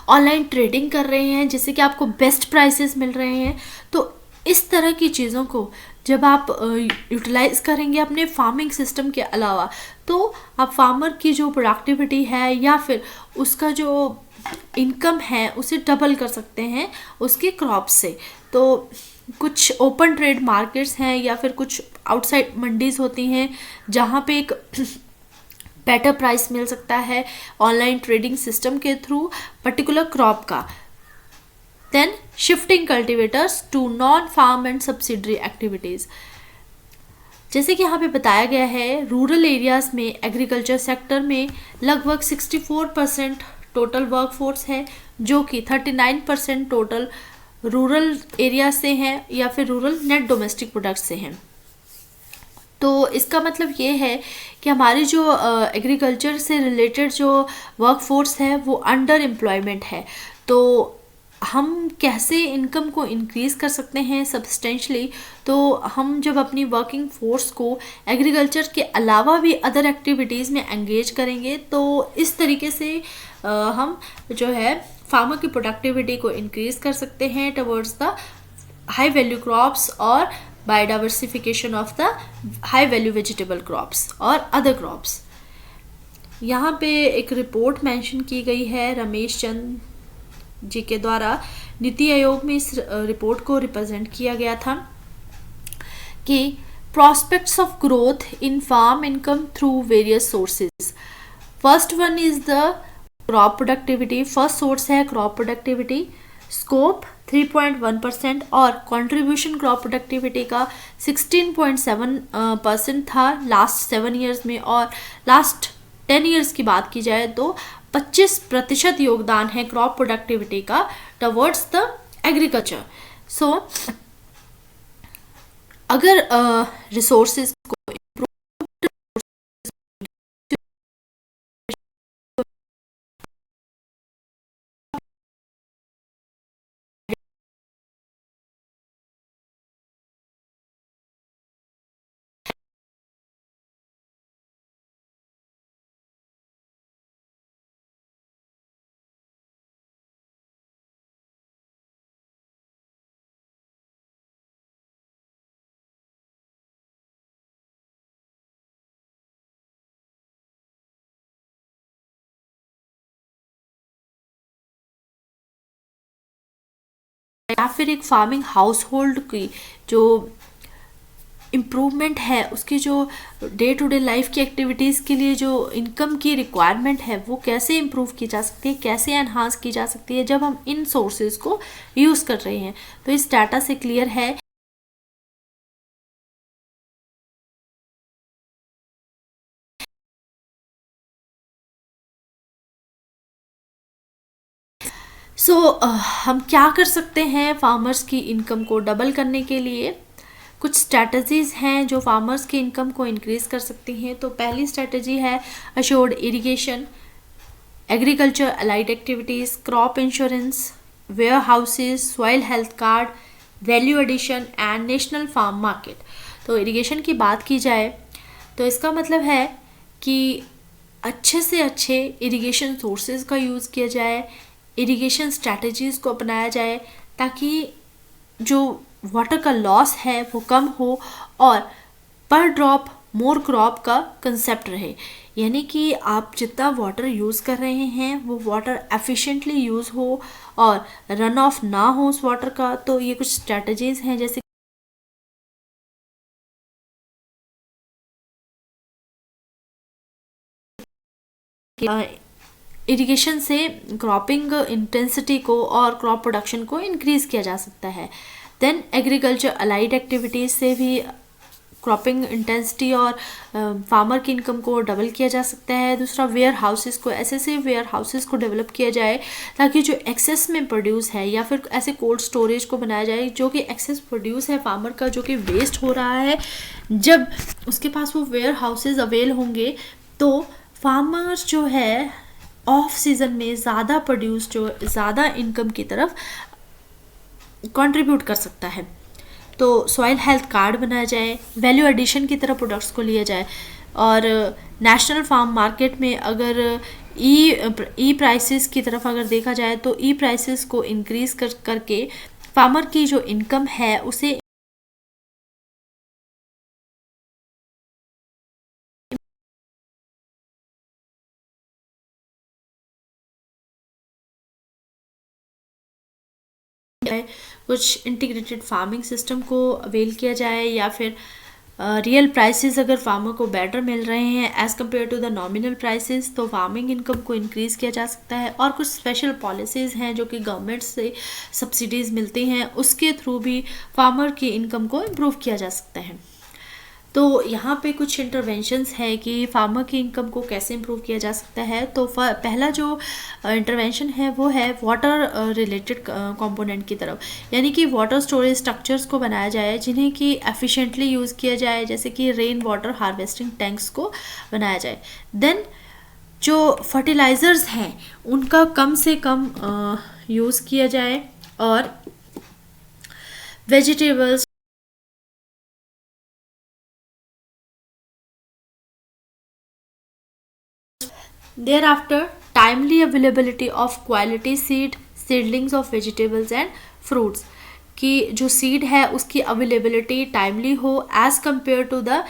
ऑनलाइन ट्रेडिंग कर रहे हैं जिससे कि आपको बेस्ट प्राइसेस मिल रहे हैं, तो इस तरह की चीज़ों को जब आप यूटिलाइज करेंगे अपने फार्मिंग सिस्टम के अलावा, तो आप फार्मर की जो प्रोडक्टिविटी है या फिर उसका जो इनकम है उसे डबल कर सकते हैं उसके क्रॉप से। तो कुछ ओपन ट्रेड मार्केट्स हैं या फिर कुछ आउटसाइड मंडीज़ होती हैं जहाँ पे एक बेटर प्राइस मिल सकता है ऑनलाइन ट्रेडिंग सिस्टम के थ्रू पर्टिकुलर क्रॉप का। Then shifting cultivators to non farm and subsidiary activities. जैसे कि यहाँ पे बताया गया है रूरल एरियाज़ में एग्रीकल्चर सेक्टर में लगभग 64% टोटल वर्कफोर्स है, जो कि 39% टोटल रूरल एरिया से हैं या फिर रूरल नेट डोमेस्टिक प्रोडक्ट से हैं। तो इसका मतलब ये है कि हमारी जो एग्रीकल्चर से रिलेटेड जो वर्कफोर्स है वो अंडर एम्प्लॉयमेंट है। तो हम कैसे इनकम को इंक्रीज़ कर सकते हैं सब्सटेंशली? तो हम जब अपनी वर्किंग फोर्स को एग्रीकल्चर के अलावा भी अदर एक्टिविटीज़ में एंगेज करेंगे, तो इस तरीके से हम जो है फार्मर की प्रोडक्टिविटी को इंक्रीज़ कर सकते हैं towards the high value crops और biodiversification of the high value vegetable crops और अदर क्रॉप्स। यहाँ पे एक रिपोर्ट मेंशन की गई है रमेश चंद जी के द्वारा। नीति आयोग में इस रिपोर्ट को रिप्रेजेंट किया गया था कि prospects of growth in farm income through various sources. First one is the crop productivity. First source है crop productivity. Scope 3.1% और contribution crop productivity का 16.7% था लास्ट 7 ईयर्स में, और लास्ट 10 ईयर्स की बात की जाए तो 25% योगदान है क्रॉप प्रोडक्टिविटी का टवर्ड्स द एग्रीकल्चर। सो अगर रिसोर्सेज को या फिर एक फार्मिंग हाउस होल्ड की जो इम्प्रूवमेंट है, उसकी जो डे टू डे लाइफ की एक्टिविटीज़ के लिए जो इनकम की रिक्वायरमेंट है वो कैसे इम्प्रूव की जा सकती है, कैसे एनहांस की जा सकती है जब हम इन सोर्सेज को यूज़ कर रहे हैं। तो इस डाटा से क्लियर है हम क्या कर सकते हैं फार्मर्स की इनकम को डबल करने के लिए। कुछ स्ट्रैटेजीज़ हैं जो फार्मर्स की इनकम को इंक्रीज़ कर सकती हैं। तो पहली स्ट्रैटेजी है assured irrigation, agriculture allied activities, crop insurance, warehouses, soil health card, value addition and national farm market. तो इरिगेशन की बात की जाए तो इसका मतलब है कि अच्छे से अच्छे इरिगेशन सोर्सेज का यूज़ किया जाए, इरिगेशन स्ट्रैटेजीज़ को अपनाया जाए ताकि जो वाटर का लॉस है वो कम हो और पर ड्रॉप मोर क्रॉप का कंसेप्ट रहे। यानी कि आप जितना वाटर यूज़ कर रहे हैं वो वाटर एफिशिएंटली यूज़ हो और रन ऑफ ना हो उस वाटर का। तो ये कुछ स्ट्रैटेजीज़ हैं जैसे इरिगेशन से क्रॉपिंग इंटेंसिटी को और क्रॉप प्रोडक्शन को इंक्रीज़ किया जा सकता है। देन एग्रीकल्चर अलाइड एक्टिविटीज़ से भी क्रॉपिंग इंटेंसिटी और फार्मर की इनकम को डबल किया जा सकता है। दूसरा, वेयर हाउसेस को, ऐसे वेयर हाउसेस को डेवलप किया जाए ताकि जो एक्सेस में प्रोड्यूस है या फिर ऐसे कोल्ड स्टोरेज को बनाया जाए जो कि एक्सेस प्रोड्यूस है फार्मर का, जो कि वेस्ट हो रहा है, जब उसके पास वो वेयर हाउसेज अवेल होंगे तो फार्मर्स जो है ऑफ सीज़न में ज़्यादा प्रोड्यूस, जो ज़्यादा इनकम की तरफ कंट्रीब्यूट कर सकता है। तो सॉइल हेल्थ कार्ड बनाया जाए, वैल्यू एडिशन की तरफ प्रोडक्ट्स को लिया जाए, और नेशनल फार्म मार्केट में अगर ई प्राइसेस की तरफ अगर देखा जाए तो ई प्राइसेस को इंक्रीज़ करके फार्मर की जो इनकम है उसे कुछ इंटीग्रेटेड फार्मिंग सिस्टम को अवेल किया जाए, या फिर रियल प्राइसेस अगर फार्मर को बेटर मिल रहे हैं as compared to the nominal prices तो फार्मिंग इनकम को इंक्रीज़ किया जा सकता है। और कुछ स्पेशल पॉलिसीज़ हैं जो कि गवर्नमेंट से सब्सिडीज़ मिलती हैं, उसके थ्रू भी फार्मर की इनकम को इम्प्रूव किया जा सकता है। तो यहाँ पे कुछ इंटरवेंशंस है कि फार्मर की इनकम को कैसे इम्प्रूव किया जा सकता है। तो पहला जो इंटरवेंशन है वो है वाटर रिलेटेड कंपोनेंट की तरफ, यानी कि वाटर स्टोरेज स्ट्रक्चर्स को बनाया जाए जिन्हें कि एफिशिएंटली यूज़ किया जाए, जैसे कि रेन वाटर हार्वेस्टिंग टैंक्स को बनाया जाए। देन जो फर्टिलाइज़र्स हैं उनका कम से कम यूज़ किया जाए, और vegetables thereafter timely availability of quality seedlings of vegetables and fruits, कि जो सीड है उसकी अवेलेबिलिटी टाइमली हो as compared to the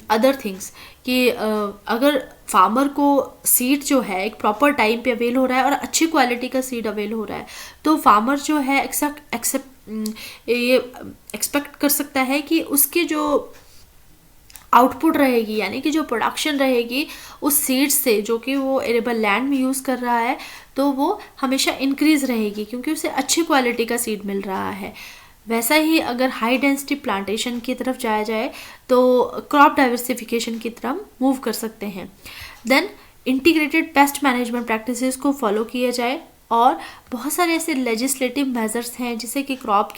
other things, कि अगर फार्मर को सीड जो है एक प्रॉपर टाइम पे अवेल हो रहा है और अच्छी क्वालिटी का सीड अवेल हो रहा है, तो फार्मर जो है ये एक्सपेक्ट कर सकता है कि उसकी जो आउटपुट रहेगी, यानी कि जो प्रोडक्शन रहेगी उस सीड से जो कि वो एरेबल लैंड में यूज़ कर रहा है, तो वो हमेशा इंक्रीज़ रहेगी क्योंकि उसे अच्छी क्वालिटी का सीड मिल रहा है। वैसा ही अगर हाई डेंसिटी प्लांटेशन की तरफ जाया जाए तो क्रॉप डाइवर्सिफिकेशन की तरफ मूव कर सकते हैं। Then integrated pest management practices को फॉलो किया जाए, और बहुत सारे ऐसे लेजिस्लेटिव मेजर्स हैं जिससे कि क्रॉप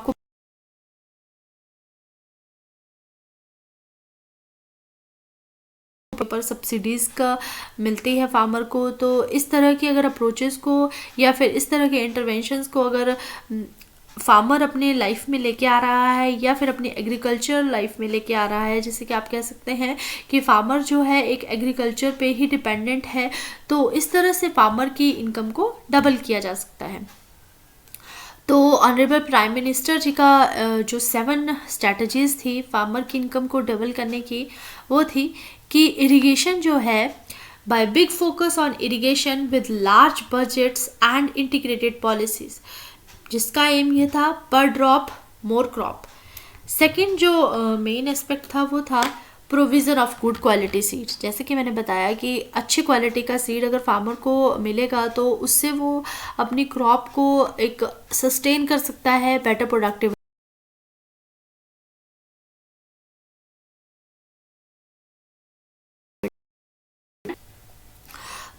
को पर सब्सिडीज़ का मिलती है फार्मर को। तो इस तरह की अगर अप्रोचेस को या फिर इस तरह के इंटरवेंशंस को अगर फार्मर अपने लाइफ में लेके आ रहा है या फिर अपनी एग्रीकल्चर लाइफ में लेके आ रहा है, जैसे कि आप कह सकते हैं कि फार्मर जो है एक एग्रीकल्चर पे ही डिपेंडेंट है, तो इस तरह से फार्मर की इनकम को डबल किया जा सकता है। तो ऑनरेबल प्राइम मिनिस्टर जी का जो 7 स्ट्रैटेजीज़ थी फार्मर की इनकम को डबल करने की, वो थी कि इरिगेशन जो है by big focus on irrigation with large budgets and integrated policies, जिसका एम ये था पर ड्रॉप मोर क्रॉप। सेकंड जो मेन एस्पेक्ट था वो था provision of good quality seed, जैसे कि मैंने बताया कि अच्छी क्वालिटी का सीड अगर फार्मर को मिलेगा तो उससे वो अपनी क्रॉप को एक सस्टेन कर सकता है, बेटर प्रोडक्टिव।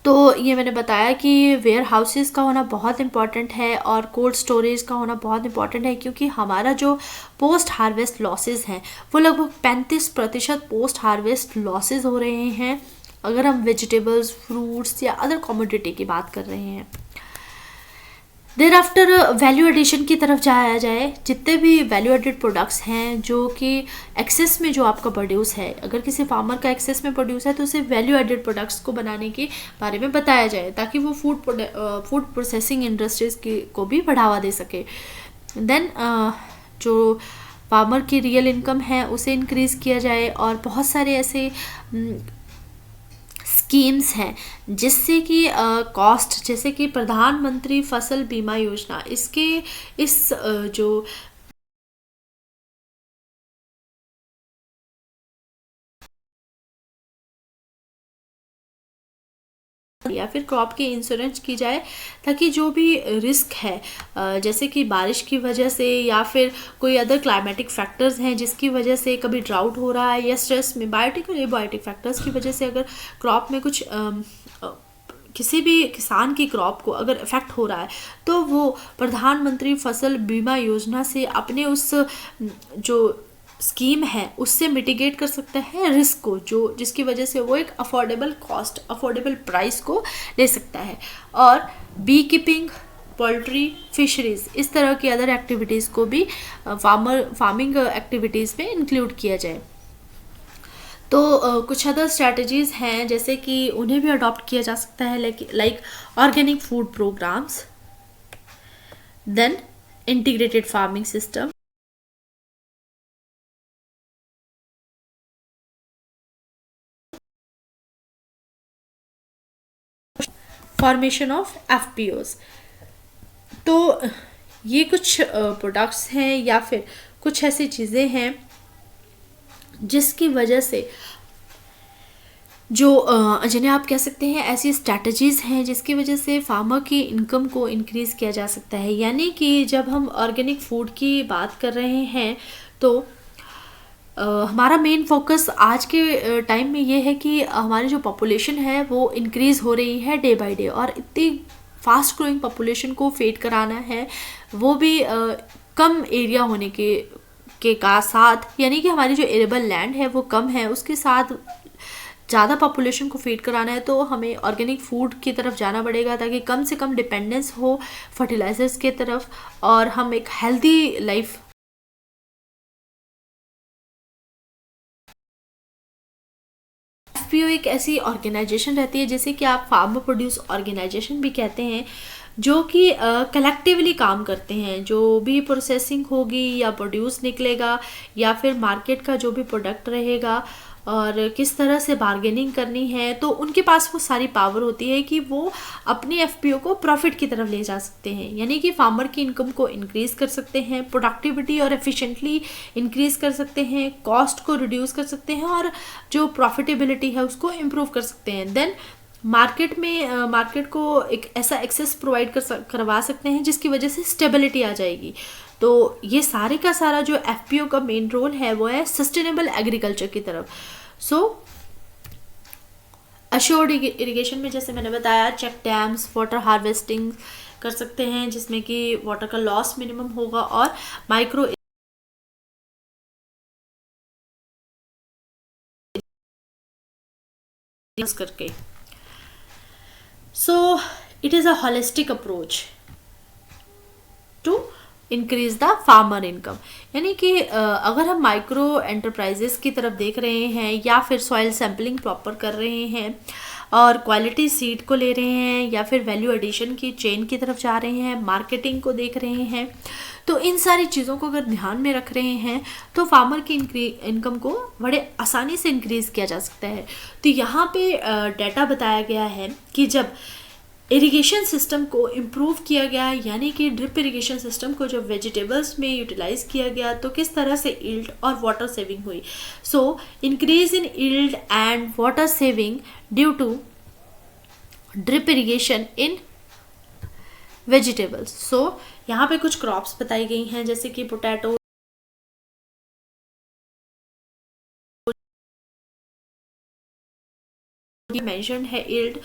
तो ये मैंने बताया कि वेयर हाउसेस का होना बहुत इम्पॉर्टेंट है और कोल्ड स्टोरेज का होना बहुत इम्पॉर्टेंट है, क्योंकि हमारा जो पोस्ट हार्वेस्ट लॉसेस हैं वो लगभग 35% पोस्ट हार्वेस्ट लॉसेस हो रहे हैं अगर हम वेजिटेबल्स, फ्रूट्स या अदर कमोडिटी की बात कर रहे हैं। देर आफ्टर वैल्यू एडिशन की तरफ जाया जाए, जितने भी वैल्यू एडेड प्रोडक्ट्स हैं जो कि एक्सेस में जो आपका प्रोड्यूस है, अगर किसी फार्मर का एक्सेस में प्रोड्यूस है तो उसे वैल्यू एडेड प्रोडक्ट्स को बनाने के बारे में बताया जाए ताकि वो फूड प्रोसेसिंग इंडस्ट्रीज को भी बढ़ावा दे सके। देन जो फार्मर की रियल इनकम है उसे इंक्रीज़ किया जाए, और बहुत सारे ऐसे स्कीम्स हैं जिससे कि कॉस्ट, जैसे कि प्रधानमंत्री फसल बीमा योजना, जो या फिर क्रॉप की इंश्योरेंस की जाए ताकि जो भी रिस्क है जैसे कि बारिश की वजह से या फिर कोई अदर क्लाइमेटिक फैक्टर्स हैं जिसकी वजह से कभी ड्राउट हो रहा है या स्ट्रेस में बायोटिक और एबायोटिक फैक्टर्स की वजह से अगर क्रॉप में कुछ किसी भी किसान की क्रॉप को अगर इफेक्ट हो रहा है तो वो प्रधानमंत्री फसल बीमा योजना से अपने उस जो स्कीम है उससे मिटिगेट कर सकता है रिस्क को, जिसकी वजह से वो एक अफोर्डेबल प्राइस को ले सकता है। और बी कीपिंग, पोल्ट्री, फिशरीज, इस तरह की अदर एक्टिविटीज़ को भी फार्मिंग एक्टिविटीज़ में इंक्लूड किया जाए। तो कुछ अदर स्ट्रैटेजीज़ हैं जैसे कि उन्हें भी अडॉप्ट किया जा सकता है, like organic food programmes, then integrated farming system, formation of FPOs. तो ये कुछ प्रोडक्ट्स हैं या फिर कुछ ऐसी चीज़ें हैं जिसकी वजह से जिन्हें आप कह सकते हैं ऐसी स्ट्रैटेजीज़ हैं जिसकी वजह से फार्मर की इनकम को इंक्रीज़ किया जा सकता है। यानी कि जब हम ऑर्गेनिक फूड की बात कर रहे हैं तो हमारा मेन फोकस आज के टाइम में ये है कि हमारी जो पॉपुलेशन है वो इंक्रीज़ हो रही है डे बाय डे, और इतनी फास्ट ग्रोइंग पॉपुलेशन को फेड कराना है, वो भी कम एरिया होने के का साथ, यानी कि हमारी जो एरेबल लैंड है वो कम है, उसके साथ ज़्यादा पॉपुलेशन को फीड कराना है, तो हमें ऑर्गेनिक फूड की तरफ जाना पड़ेगा ताकि कम से कम डिपेंडेंस हो फर्टिलाइजर्स के तरफ, और हम एक हेल्दी लाइफ। एफपीओ एक ऐसी ऑर्गेनाइजेशन रहती है जिसे कि आप फार्मर प्रोड्यूस ऑर्गेनाइजेशन भी कहते हैं, जो कि कलेक्टिवली काम करते हैं। जो भी प्रोसेसिंग होगी या प्रोड्यूस निकलेगा या फिर मार्केट का जो भी प्रोडक्ट रहेगा और किस तरह से बार्गेनिंग करनी है, तो उनके पास वो सारी पावर होती है कि वो अपनी एफपीओ को प्रॉफिट की तरफ ले जा सकते हैं, यानी कि फार्मर की इनकम को इंक्रीज़ कर सकते हैं, प्रोडक्टिविटी और एफिशिएंटली इंक्रीज़ कर सकते हैं, कॉस्ट को रिड्यूस कर सकते हैं, और जो प्रॉफिटेबिलिटी है उसको इम्प्रूव कर सकते हैं। देन मार्केट को एक ऐसा एक्सेस प्रोवाइड करवा सकते हैं जिसकी वजह से स्टेबिलिटी आ जाएगी। तो ये सारे का सारा जो एफपीओ का मेन रोल है वो है सस्टेनेबल एग्रीकल्चर की तरफ। सो अश्योर्ड इरिगेशन में जैसे मैंने बताया, चेक डैम्स, वाटर हार्वेस्टिंग कर सकते हैं जिसमें कि वाटर का लॉस मिनिमम होगा, और माइक्रो करके। So it is a holistic approach to increase the farmer income, यानी कि अगर हम माइक्रो एंटरप्राइजेस की तरफ देख रहे हैं या फिर सॉइल सैम्पलिंग प्रॉपर कर रहे हैं और क्वालिटी सीड को ले रहे हैं या फिर वैल्यू एडिशन की चेन की तरफ जा रहे हैं, मार्केटिंग को देख रहे हैं, तो इन सारी चीज़ों को अगर ध्यान में रख रहे हैं तो फार्मर की इनकम को बड़े आसानी से इंक्रीज़ किया जा सकता है। तो यहाँ पे डाटा बताया गया है कि जब इरिगेशन सिस्टम को इम्प्रूव किया गया, यानी कि ड्रिप इरिगेशन सिस्टम को जब वेजिटेबल्स में यूटिलाइज किया गया, तो किस तरह से यील्ड और वाटर सेविंग हुई। So increase in yield and water saving due to drip irrigation in vegetables. So यहाँ पे कुछ क्रॉप्स बताई गई हैं जैसे कि पोटैटो, मेंशन्ड है यील्ड।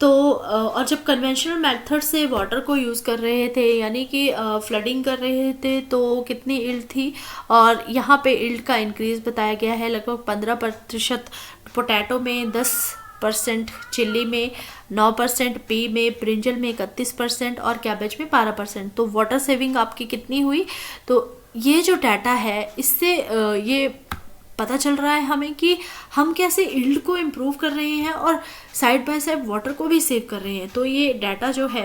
तो और जब कन्वेंशनल मेथड से वाटर को यूज़ कर रहे थे, यानी कि फ्लडिंग कर रहे थे, तो कितनी यील्ड थी, और यहाँ पे यील्ड का इंक्रीज़ बताया गया है लगभग 15% पोटैटो में, 10% चिल्ली में, 9% पी में, ब्रिंजल में 31% और कैबेज में 12%। तो वाटर सेविंग आपकी कितनी हुई। तो ये जो डाटा है इससे ये पता चल रहा है हमें कि हम कैसे यील्ड को इम्प्रूव कर रहे हैं और साइड बाय साइड वाटर को भी सेव कर रहे हैं। तो ये डाटा जो है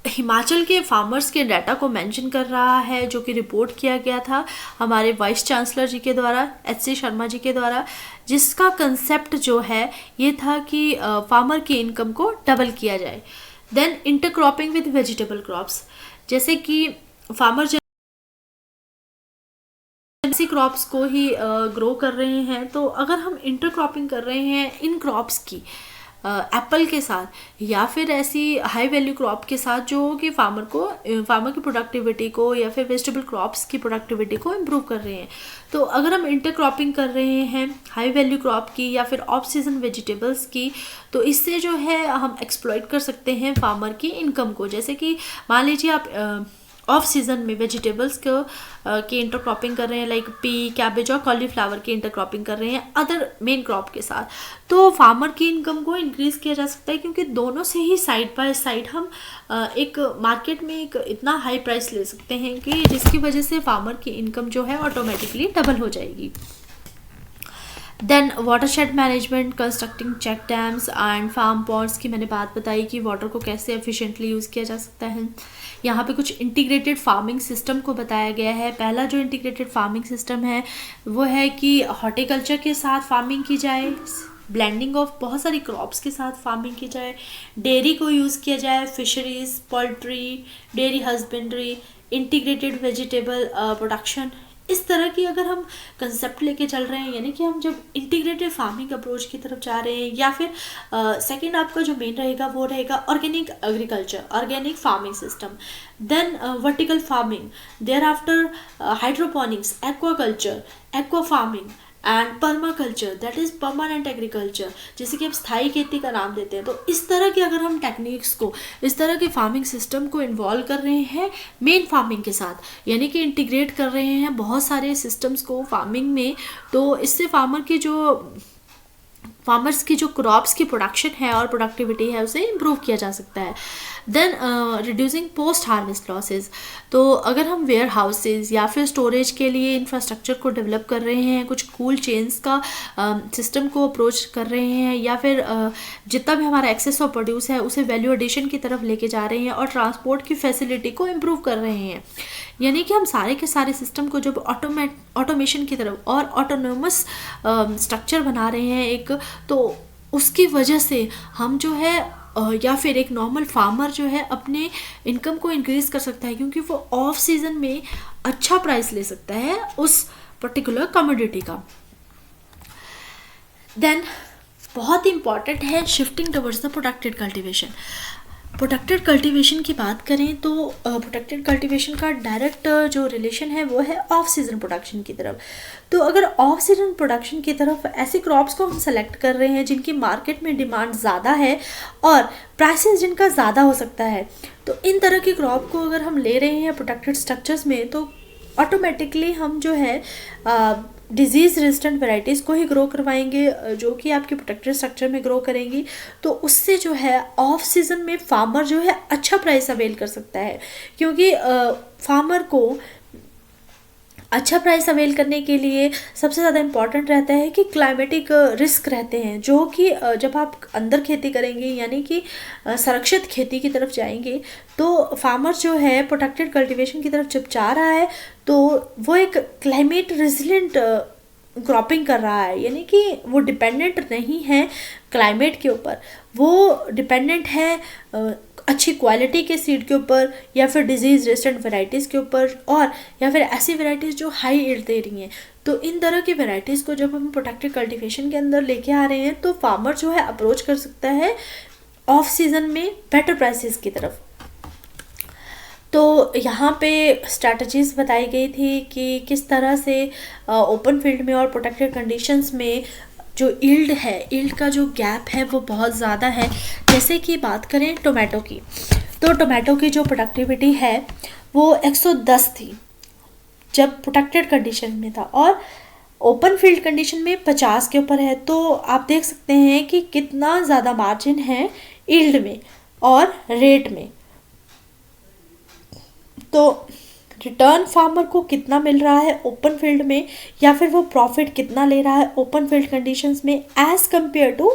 हिमाचल के फार्मर्स के डाटा को मेंशन कर रहा है, जो कि रिपोर्ट किया गया था हमारे वाइस चांसलर जी के द्वारा, HC शर्मा जी के द्वारा, जिसका कंसेप्ट जो है ये था कि फार्मर की इनकम को डबल किया जाए। Then intercropping with vegetable crops, जैसे कि फार्मर ऐसी क्रॉप्स को ही ग्रो कर रहे हैं, तो अगर हम इंटरक्रॉपिंग कर रहे हैं इन क्रॉप्स की एप्पल के साथ या फिर ऐसी हाई वैल्यू क्रॉप के साथ जो कि फार्मर की प्रोडक्टिविटी को या फिर वेजिटेबल क्रॉप्स की प्रोडक्टिविटी को इम्प्रूव कर रहे हैं, तो अगर हम इंटरक्रॉपिंग कर रहे हैं हाई वैल्यू क्रॉप की या फिर ऑफ सीजन वेजिटेबल्स की, तो इससे जो है हम एक्सप्लॉइट कर सकते हैं फार्मर की इनकम को। जैसे कि मान लीजिए आप ऑफ सीजन में वेजिटेबल्स की इंटरक्रॉपिंग कर रहे हैं, लाइक पी, कैबेज और कॉलीफ्लावर की इंटरक्रॉपिंग कर रहे हैं अदर मेन क्रॉप के साथ, तो फार्मर की इनकम को इंक्रीज़ किया जा सकता है, क्योंकि दोनों से ही साइड बाय साइड हम एक मार्केट में एक इतना हाई प्राइस ले सकते हैं कि जिसकी वजह से फार्मर की इनकम जो है ऑटोमेटिकली डबल हो जाएगी। Then watershed management, constructing check dams and farm ponds की मैंने बात बताई कि वाटर को कैसे एफिशिएंटली यूज़ किया जा सकता है। यहाँ पे कुछ इंटीग्रेटेड फार्मिंग सिस्टम को बताया गया है। पहला जो इंटीग्रेटेड फार्मिंग सिस्टम है वो है कि हॉर्टिकल्चर के साथ फार्मिंग की जाए, ब्लेंडिंग ऑफ बहुत सारी क्रॉप्स के साथ फार्मिंग की जाए, डेयरी को यूज़ किया जाए, fisheries, poultry, dairy husbandry, integrated vegetable production, इस तरह की अगर हम कंसेप्ट लेके चल रहे हैं, यानी कि हम जब इंटीग्रेटेड फार्मिंग अप्रोच की तरफ जा रहे हैं, या फिर सेकंड आपका जो मेन रहेगा वो रहेगा organic agriculture, organic farming system, then vertical farming, thereafter hydroponics, aquaculture, aqua farming and permaculture, that is permanent agriculture, जैसे कि आप स्थायी खेती का नाम देते हैं। तो इस तरह की अगर हम टेक्निक्स को, इस तरह के फार्मिंग सिस्टम को इन्वॉल्व कर रहे हैं मेन फार्मिंग के साथ, यानी कि इंटीग्रेट कर रहे हैं बहुत सारे सिस्टम्स को फार्मिंग में, तो इससे फार्मर्स की जो क्रॉप्स की प्रोडक्शन है और प्रोडक्टिविटी है उसे इम्प्रूव किया जा सकता है। Then reducing post harvest losses, तो अगर हम वेयर हाउसेज या फिर स्टोरेज के लिए इंफ्रास्ट्रक्चर को डेवलप कर रहे हैं, कुछ कूल चेन्स का सिस्टम को अप्रोच कर रहे हैं, या फिर जितना भी हमारा एक्सेस ऑफ प्रोड्यूस है उसे वैल्यू एडिशन की तरफ लेके जा रहे हैं और ट्रांसपोर्ट की फैसिलिटी को इम्प्रूव कर रहे हैं, यानी कि हम सारे के सारे सिस्टम को जब ऑटोमेशन की तरफ और ऑटोनोमस स्ट्रक्चर बना रहे हैं एक, तो उसकी वजह से हम जो है या फिर एक नॉर्मल फार्मर जो है अपने इनकम को इंक्रीज कर सकता है, क्योंकि वो ऑफ सीजन में अच्छा प्राइस ले सकता है उस पर्टिकुलर कमोडिटी का। देन बहुत इंपॉर्टेंट है shifting towards the protected cultivation. Protected cultivation की बात करें तो प्रोटेक्टेड कल्टीवेशन का डायरेक्ट जो रिलेशन है वो है ऑफ सीजन प्रोडक्शन की तरफ। तो अगर ऑफ सीजन प्रोडक्शन की तरफ ऐसे क्रॉप्स को हम सेलेक्ट कर रहे हैं जिनकी मार्केट में डिमांड ज़्यादा है और प्राइसेस जिनका ज़्यादा हो सकता है, तो इन तरह की क्रॉप को अगर हम ले रहे हैं प्रोटेक्टेड स्ट्रक्चर्स में, तो ऑटोमेटिकली हम जो है डिजीज़ रेजिस्टेंट वेराइटीज़ को ही ग्रो करवाएंगे जो कि आपके प्रोटेक्टेड स्ट्रक्चर में ग्रो करेंगी। तो उससे जो है ऑफ सीजन में फार्मर जो है अच्छा प्राइस अवेल कर सकता है, क्योंकि फार्मर को अच्छा प्राइस अवेल करने के लिए सबसे ज़्यादा इम्पॉर्टेंट रहता है कि क्लाइमेटिक रिस्क रहते हैं, जो कि जब आप अंदर खेती करेंगे यानी कि संरक्षित खेती की तरफ जाएंगे, तो फार्मर जो है प्रोटेक्टेड कल्टीवेशन की तरफ जब जा रहा है तो वो एक क्लाइमेट रेजिलिएंट क्रॉपिंग कर रहा है, यानी कि वो डिपेंडेंट नहीं है क्लाइमेट के ऊपर, वो डिपेंडेंट है अच्छी क्वालिटी के सीड के ऊपर या फिर डिजीज़ रेजिस्टेंट वेराइटीज़ के ऊपर, और या फिर ऐसी वेराइटीज़ जो हाई यील्ड दे रही हैं। तो इन तरह की वेराइटीज़ को जब हम प्रोटेक्टेड कल्टीवेशन के अंदर लेके आ रहे हैं तो फार्मर जो है अप्रोच कर सकता है ऑफ सीजन में बेटर प्राइसेस की तरफ। तो यहाँ पे स्ट्रैटेजीज़ बताई गई थी कि किस तरह से ओपन फील्ड में और प्रोटेक्टेड कंडीशंस में जो यील्ड है, यील्ड का जो गैप है वो बहुत ज़्यादा है। जैसे कि बात करें टोमेटो की, तो टोमेटो की जो प्रोडक्टिविटी है वो 110 थी जब प्रोटेक्टेड कंडीशन में था, और ओपन फील्ड कंडीशन में 50 के ऊपर है। तो आप देख सकते हैं कि कितना ज़्यादा मार्जिन है यील्ड में और रेट में। तो रिटर्न फार्मर को कितना मिल रहा है ओपन फील्ड में, या फिर वो प्रॉफिट कितना ले रहा है ओपन फील्ड कंडीशंस में एज कंपेयर टू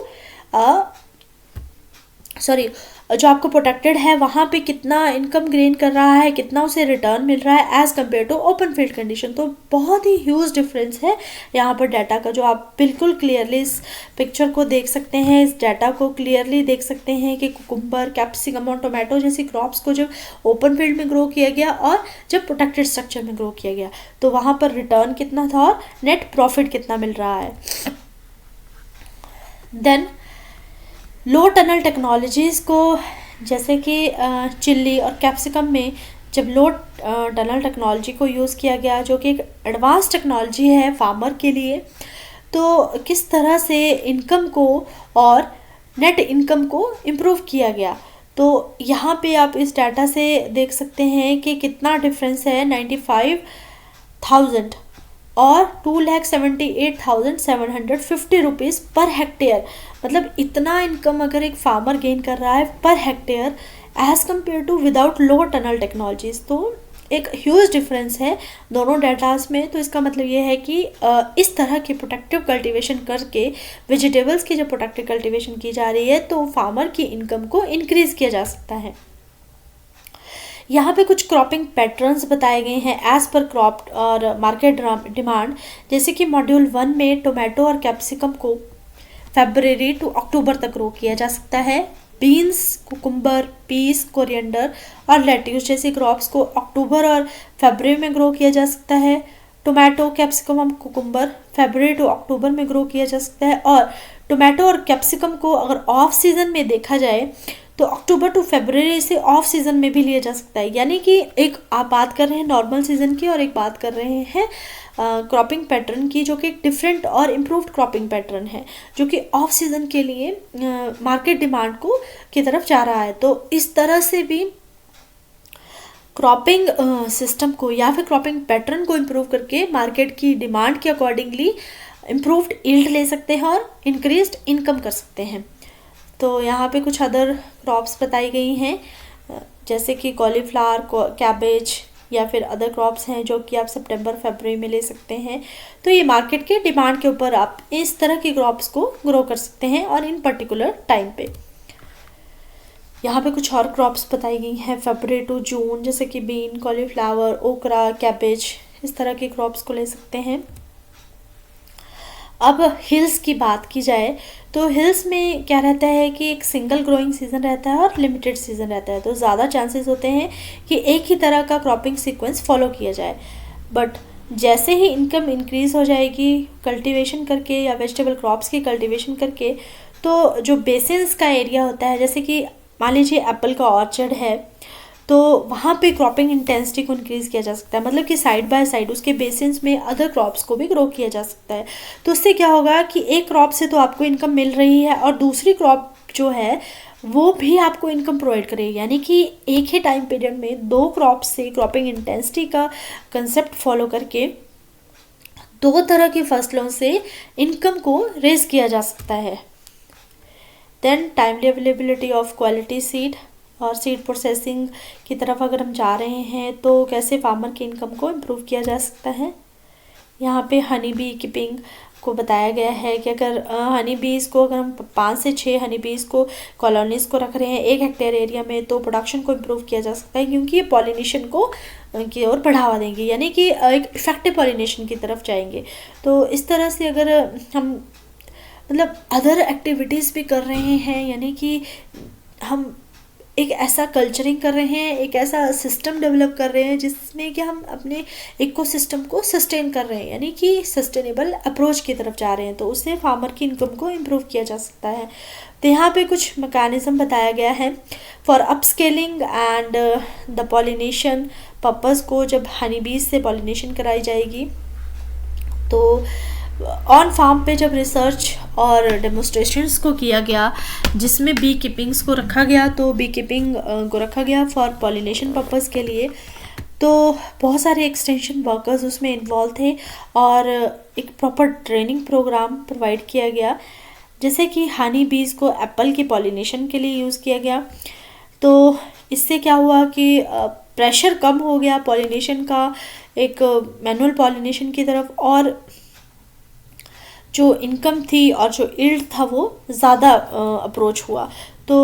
जो आपको प्रोटेक्टेड है वहाँ पे कितना इनकम गेन कर रहा है, कितना उसे रिटर्न मिल रहा है as compared to open field condition. तो बहुत ही ह्यूज डिफरेंस है यहाँ पर डाटा का, जो आप बिल्कुल क्लियरली इस पिक्चर को देख सकते हैं, इस डाटा को क्लियरली देख सकते हैं कि कुकुम्बर, कैप्सिकम और टोमेटो जैसी क्रॉप्स को जब ओपन फील्ड में ग्रो किया गया और जब प्रोटेक्टेड स्ट्रक्चर में ग्रो किया गया तो वहाँ पर रिटर्न कितना था और नेट प्रॉफिट कितना मिल रहा है। देन लो टनल टेक्नोलॉजीज़ को, जैसे कि चिल्ली और कैप्सिकम में जब लो टनल टेक्नोलॉजी को यूज़ किया गया, जो कि एक एडवांस टेक्नोलॉजी है फार्मर के लिए, तो किस तरह से इनकम को और नेट इनकम को इम्प्रूव किया गया। तो यहाँ पे आप इस डाटा से देख सकते हैं कि कितना डिफरेंस है 95,000 और 2,78,750 रुपीज़ पर हेक्टेयर। मतलब इतना इनकम अगर एक फार्मर गेन कर रहा है per hectare as compared to without low tunnel technologies, तो एक ह्यूज डिफरेंस है दोनों डाटास में। तो इसका मतलब ये है कि इस तरह की प्रोटेक्टिव कल्टीवेशन करके वेजिटेबल्स की जब प्रोटेक्टिव कल्टीवेशन की जा रही है तो फार्मर की इनकम को इंक्रीज किया जा सकता है। यहाँ पे कुछ क्रॉपिंग पैटर्न्स बताए गए हैं एज पर क्रॉप और मार्केट डिमांड। जैसे कि मॉड्यूल 1 में टोमेटो और कैप्सिकम को फरवरी टू अक्टूबर तक ग्रो किया जा सकता है। बीन्स, कुकुम्बर, पीस, कोरिएंडर और लेट्यूस जैसी क्रॉप्स को अक्टूबर और फरवरी में ग्रो किया जा सकता है। Tomato, capsicum, cucumber February to October में ग्रो किया जा सकता है। और टोमेटो और कैप्सिकम को अगर ऑफ सीज़न में देखा जाए तो अक्टूबर टू फरवरी से ऑफ सीज़न में भी लिया जा सकता है। यानी कि एक आप बात कर रहे हैं नॉर्मल सीज़न की और एक बात कर रहे हैं क्रॉपिंग पैटर्न की, जो कि एक डिफरेंट और इम्प्रूव्ड क्रॉपिंग पैटर्न है, जो कि ऑफ सीज़न के लिए मार्केट डिमांड को की तरफ जा रहा है। तो इस तरह से भी क्रॉपिंग सिस्टम को या फिर क्रॉपिंग पैटर्न को इम्प्रूव करके मार्केट की डिमांड के अकॉर्डिंगली इम्प्रूव्ड यील्ड ले सकते हैं और इंक्रीज्ड इनकम कर सकते हैं। तो यहाँ पे कुछ अदर क्रॉप्स बताई गई हैं, जैसे कि कॉलीफ्लावर, कैबेज या फिर अदर क्रॉप्स हैं जो कि आप सितंबर फरवरी में ले सकते हैं। तो ये मार्केट के डिमांड के ऊपर आप इस तरह के क्रॉप्स को ग्रो कर सकते हैं और इन पर्टिकुलर टाइम पे। यहाँ पे कुछ और क्रॉप्स बताई गई हैं फरवरी टू जून, जैसे कि बीन, कॉलीफ्लावर, ओकरा, कैबेज, इस तरह के क्रॉप्स को ले सकते हैं। अब हिल्स की बात की जाए तो हिल्स में क्या रहता है कि एक सिंगल ग्रोइंग सीज़न रहता है और लिमिटेड सीज़न रहता है, तो ज़्यादा चांसेस होते हैं कि एक ही तरह का क्रॉपिंग सीक्वेंस फॉलो किया जाए। बट जैसे ही इनकम इंक्रीज़ हो जाएगी कल्टीवेशन करके या वेजिटेबल क्रॉप्स की कल्टीवेशन करके, तो जो बेसिन्स का एरिया होता है, जैसे कि मान लीजिए एप्पल का ऑर्चर्ड है, तो वहाँ पे क्रॉपिंग इंटेंसिटी को इंक्रीज़ किया जा सकता है, मतलब कि साइड बाय साइड उसके बेसिन्स में अदर क्रॉप्स को भी ग्रो किया जा सकता है। तो उससे क्या होगा कि एक क्रॉप से तो आपको इनकम मिल रही है और दूसरी क्रॉप जो है वो भी आपको इनकम प्रोवाइड करेगी। यानी कि एक ही टाइम पीरियड में दो क्रॉप से क्रॉपिंग इंटेंसिटी का कंसेप्ट फॉलो करके दो तरह की फसलों से इनकम को रेज किया जा सकता है। Then timely availability of quality seed और सीड प्रोसेसिंग की तरफ अगर हम जा रहे हैं तो कैसे फार्मर की इनकम को इम्प्रूव किया जा सकता है। यहाँ पे हनी बी कीपिंग को बताया गया है कि अगर हनी बीज़ को अगर हम 5 से 6 हनी बीज़ को कॉलोनीज़ को रख रहे हैं 1 हेक्टेयर एरिया में, तो प्रोडक्शन को इम्प्रूव किया जा सकता है, क्योंकि ये पॉलिनेशन को की ओर बढ़ावा देंगे, यानी कि एक इफेक्टिव पॉलिनेशन की तरफ जाएंगे। तो इस तरह से अगर हम मतलब अदर एक्टिविटीज़ भी कर रहे हैं, यानी कि हम एक ऐसा कल्चरिंग कर रहे हैं, एक ऐसा सिस्टम डेवलप कर रहे हैं जिसमें कि हम अपने इकोसिस्टम को सस्टेन कर रहे हैं, यानी कि सस्टेनेबल अप्रोच की तरफ जा रहे हैं, तो उससे फार्मर की इनकम को इम्प्रूव किया जा सकता है। तो यहाँ पे कुछ मैकेनिज्म बताया गया है for upscaling and the pollination purpose को। जब हनी बीज से पॉलिनेशन कराई जाएगी तो ऑन फार्म पे जब रिसर्च और डेमोस्ट्रेशंस को किया गया जिसमें बी कीपिंग्स को रखा गया, तो बी कीपिंग को रखा गया फॉर पॉलिनेशन पर्पस के लिए, तो बहुत सारे एक्सटेंशन वर्कर्स उसमें इन्वॉल्व थे और एक प्रॉपर ट्रेनिंग प्रोग्राम प्रोवाइड किया गया। जैसे कि हनी बीज को एप्पल की पॉलिनेशन के लिए यूज़ किया गया, तो इससे क्या हुआ कि प्रेशर कम हो गया पॉलिनेशन का एक मैनुअल पॉलिनेशन की तरफ, और जो इनकम थी और जो यील्ड था वो ज़्यादा अप्रोच हुआ। तो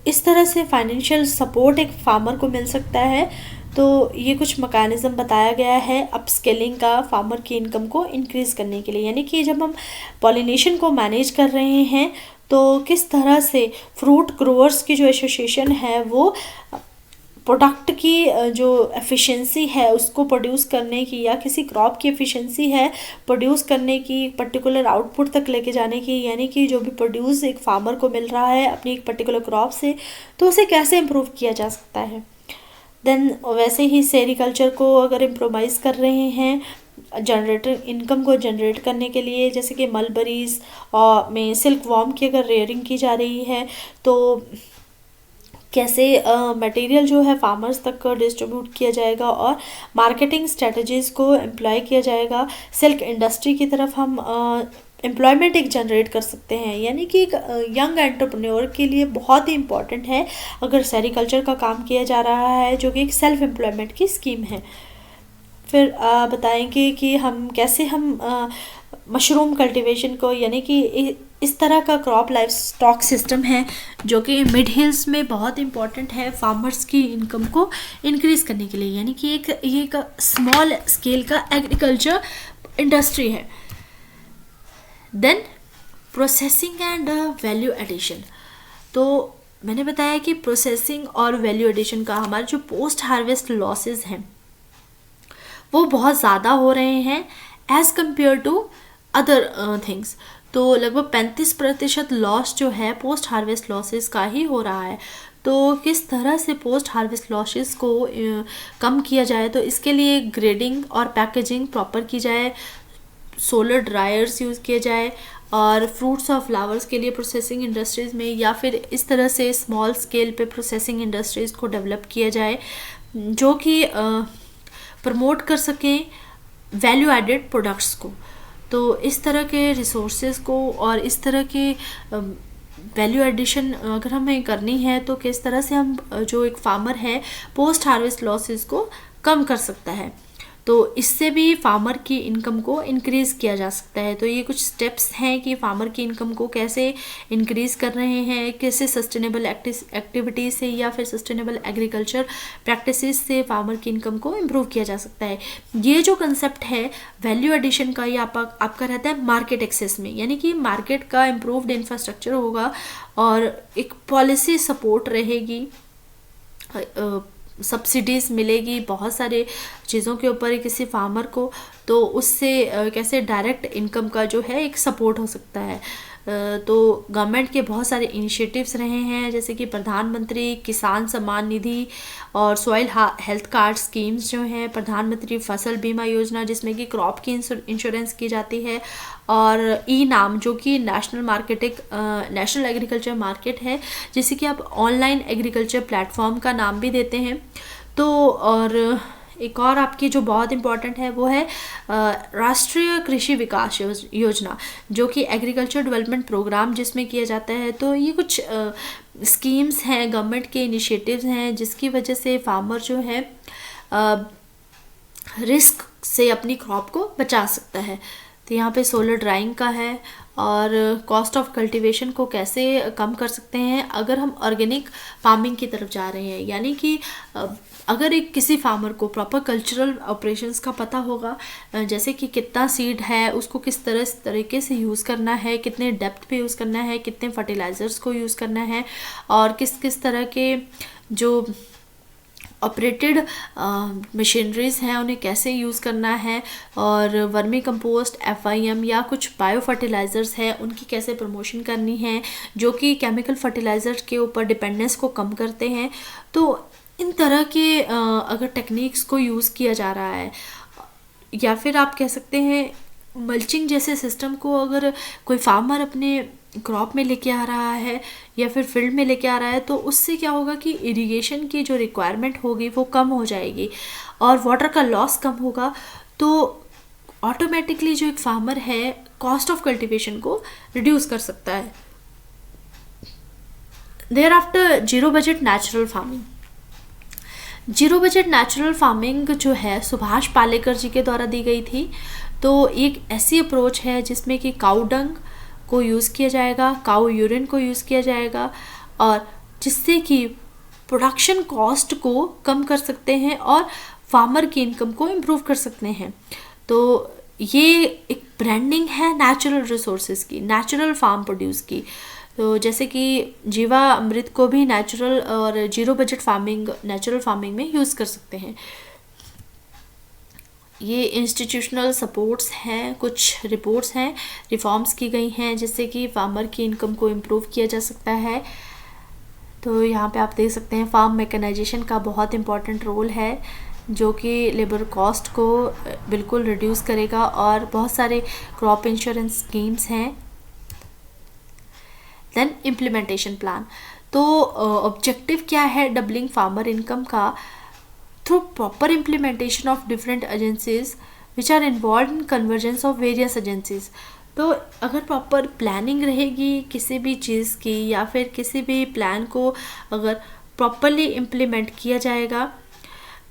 इस तरह से फाइनेंशियल सपोर्ट एक फार्मर को मिल सकता है। तो ये कुछ मैकेनिज़्म बताया गया है अपस्केलिंग का फार्मर की इनकम को इंक्रीज़ करने के लिए, यानी कि जब हम पॉलिनेशन को मैनेज कर रहे हैं तो किस तरह से फ्रूट ग्रोअर्स की जो एसोसिएशन है वो प्रोडक्ट की जो एफिशिएंसी है उसको प्रोड्यूस करने की, या किसी क्रॉप की एफिशिएंसी है प्रोड्यूस करने की, पर्टिकुलर आउटपुट तक लेके जाने की, यानी कि जो भी प्रोड्यूस एक फार्मर को मिल रहा है अपनी एक पर्टिकुलर क्रॉप से, तो उसे कैसे इम्प्रूव किया जा सकता है। देन वैसे ही सेरिकल्चर को अगर इम्प्रोवाइज़ कर रहे हैं जनरेटर इनकम को जनरेट करने के लिए, जैसे कि मलबरीज और में सिल्क वॉर्म की अगर रेयरिंग की जा रही है तो कैसे मटेरियल जो है फार्मर्स तक डिस्ट्रीब्यूट किया जाएगा और मार्केटिंग स्ट्रेटजीज़ को एम्प्लॉय किया जाएगा। सिल्क इंडस्ट्री की तरफ हम एम्प्लॉयमेंट एक जनरेट कर सकते हैं, यानी कि एक यंग एंटरप्रेन्योर के लिए बहुत ही इम्पॉर्टेंट है अगर सेरिकल्चर का काम किया जा रहा है, जो कि एक सेल्फ एम्प्लॉयमेंट की स्कीम है। फिर बताएंगे कि हम कैसे हम मशरूम कल्टीवेशन को, यानी कि इस तरह का क्रॉप लाइफ स्टॉक सिस्टम है जो कि मिड हिल्स में बहुत इंपॉर्टेंट है फार्मर्स की इनकम को इंक्रीज़ करने के लिए, यानी कि ये एक स्मॉल स्केल का एग्रीकल्चर इंडस्ट्री है। Then processing and value addition. तो मैंने बताया कि प्रोसेसिंग और वैल्यू एडिशन का हमारे जो पोस्ट हार्वेस्ट लॉसेस हैं वो बहुत ज़्यादा हो रहे हैं as compared to other things. तो लगभग 35% लॉस जो है पोस्ट हार्वेस्ट लॉसेस का ही हो रहा है। तो किस तरह से पोस्ट हार्वेस्ट लॉसेस को कम किया जाए, तो इसके लिए ग्रेडिंग और पैकेजिंग प्रॉपर की जाए, सोलर ड्रायर्स यूज़ किए जाए, और फ्रूट्स और फ्लावर्स के लिए प्रोसेसिंग इंडस्ट्रीज़ में या फिर इस तरह से स्मॉल स्केल पे प्रोसेसिंग इंडस्ट्रीज़ को डेवलप किया जाए जो कि प्रमोट कर सकें वैल्यू एडेड प्रोडक्ट्स को। तो इस तरह के रिसोर्सेज को और इस तरह के वैल्यू एडिशन अगर हमें करनी है तो किस तरह से हम जो एक फार्मर है पोस्ट हार्वेस्ट लॉसेस को कम कर सकता है, तो इससे भी फार्मर की इनकम को इंक्रीज़ किया जा सकता है। तो ये कुछ स्टेप्स हैं कि फार्मर की इनकम को कैसे इंक्रीज़ कर रहे हैं, कैसे सस्टेनेबल एक्टिविटीज़ से या फिर सस्टेनेबल एग्रीकल्चर प्रैक्टिसेस से फार्मर की इनकम को इम्प्रूव किया जा सकता है। ये जो कंसेप्ट है वैल्यू एडिशन का, ये आपका रहता है मार्केट एक्सेस में, यानी कि मार्केट का इम्प्रूव्ड इंफ्रास्ट्रक्चर होगा और एक पॉलिसी सपोर्ट रहेगी, सब्सिडीज़ मिलेगी बहुत सारे चीज़ों के ऊपर किसी फार्मर को, तो उससे कैसे डायरेक्ट इनकम का जो है एक सपोर्ट हो सकता है। तो गवर्नमेंट के बहुत सारे इनिशिएटिव्स रहे हैं जैसे कि प्रधानमंत्री किसान सम्मान निधि और सॉइल हेल्थ कार्ड स्कीम्स जो हैं, प्रधानमंत्री फसल बीमा योजना जिसमें कि क्रॉप की इंश्योरेंस की जाती है, और ई नाम जो कि नेशनल एग्रीकल्चर मार्केट है जिसे कि आप ऑनलाइन एग्रीकल्चर प्लेटफॉर्म का नाम भी देते हैं। तो और एक और आपकी जो बहुत इम्पॉर्टेंट है वो है राष्ट्रीय कृषि विकास योजना जो कि एग्रीकल्चर डेवलपमेंट प्रोग्राम जिसमें किया जाता है। तो ये कुछ स्कीम्स हैं, गवर्नमेंट के इनिशिएटिव्स हैं जिसकी वजह से फार्मर जो है रिस्क से अपनी क्रॉप को बचा सकता है। तो यहाँ पे सोलर ड्राइंग का है और कॉस्ट ऑफ कल्टीवेशन को कैसे कम कर सकते हैं अगर हम ऑर्गेनिक फार्मिंग की तरफ जा रहे हैं, यानी कि अगर एक किसी फार्मर को प्रॉपर कल्चरल ऑपरेशंस का पता होगा, जैसे कि कितना सीड है उसको किस तरीके से यूज़ करना है, कितने डेप्थ पे यूज़ करना है, कितने फर्टिलाइज़र्स को यूज़ करना है, और किस किस तरह के जो ऑपरेटेड मशीनरीज हैं उन्हें कैसे यूज़ करना है, और वर्मी कंपोस्ट, FIM या कुछ बायो फर्टिलाइज़र्स हैं उनकी कैसे प्रमोशन करनी है जो कि केमिकल फर्टिलाइज़र्स के ऊपर डिपेंडेंस को कम करते हैं। तो इन तरह के अगर टेक्निक्स को यूज़ किया जा रहा है, या फिर आप कह सकते हैं मल्चिंग जैसे सिस्टम को अगर कोई फार्मर अपने क्रॉप में लेके आ रहा है या फिर फील्ड में लेके आ रहा है, तो उससे क्या होगा कि इरिगेशन की जो रिक्वायरमेंट होगी वो कम हो जाएगी और वाटर का लॉस कम होगा। तो ऑटोमेटिकली जो एक फार्मर है कॉस्ट ऑफ कल्टीवेशन को रिड्यूस कर सकता है। Thereafter zero budget natural farming. Zero budget natural farming जो है सुभाष पालेकर जी के द्वारा दी गई थी। तो एक ऐसी अप्रोच है जिसमें कि काऊ डंग को यूज़ किया जाएगा, काऊ यूरिन को यूज़ किया जाएगा, और जिससे कि प्रोडक्शन कॉस्ट को कम कर सकते हैं और फार्मर की इनकम को इम्प्रूव कर सकते हैं। तो ये एक ब्रांडिंग है नेचुरल रिसोर्सेज की, नेचुरल फार्म प्रोड्यूस की। तो जैसे कि जीवा अमृत को भी नेचुरल और zero budget farming natural farming में यूज़ कर सकते हैं। ये इंस्टीट्यूशनल सपोर्ट्स हैं, कुछ रिपोर्ट्स हैं, रिफॉर्म्स की गई हैं जिससे कि फार्मर की इनकम को इम्प्रूव किया जा सकता है। तो यहाँ पे आप देख सकते हैं फार्म मैकेनाइजेशन का बहुत इम्पॉर्टेंट रोल है जो कि लेबर कॉस्ट को बिल्कुल रिड्यूस करेगा, और बहुत सारे क्रॉप इंश्योरेंस स्कीम्स हैं। Then implementation plan. तो ऑब्जेक्टिव क्या है डबलिंग फार्मर इनकम का? Through proper implementation of different agencies which are involved in convergence of various agencies. तो अगर प्रॉपर प्लानिंग रहेगी किसी भी चीज़ की या फिर किसी भी प्लान को अगर प्रॉपरली इम्प्लीमेंट किया जाएगा